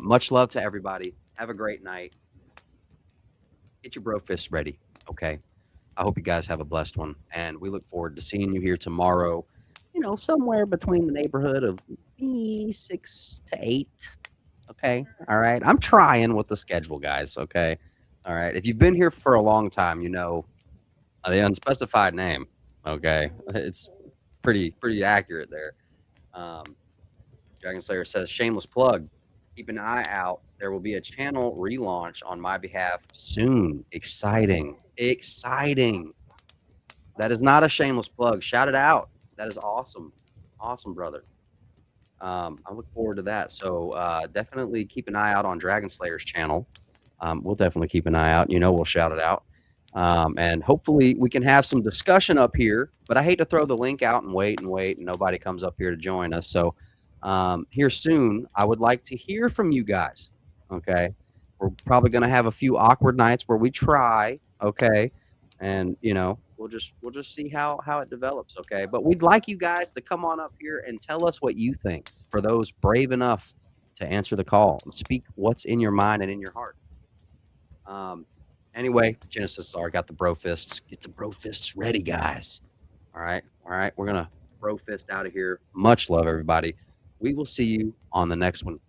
Much love to everybody. Have a great night. Get your bro fists ready. Okay. I hope you guys have a blessed one. And we look forward to seeing you here tomorrow, you know, somewhere between the neighborhood of 6 to 8. Okay. All right. I'm trying with the schedule, guys. Okay. All right. If you've been here for a long time, you know the unspecified name. Okay. It's pretty accurate there. Dragon Slayer says, shameless plug. Keep an eye out. There will be a channel relaunch on my behalf soon. Exciting. That is not a shameless plug. Shout it out. That is awesome. Awesome, brother. I look forward to that. So definitely keep an eye out on Dragon Slayer's channel. We'll definitely keep an eye out. You know, we'll shout it out. And hopefully we can have some discussion up here. But I hate to throw the link out and wait and nobody comes up here to join us. So here soon, I would like to hear from you guys. Okay. We're probably going to have a few awkward nights where we try. Okay. And, you know, we'll just see how it develops. Okay. But we'd like you guys to come on up here and tell us what you think, for those brave enough to answer the call and speak what's in your mind and in your heart. Anyway, Genesis R got the bro fists. Get the bro fists ready, guys. All right. We're going to bro fist out of here. Much love, everybody. We will see you on the next one.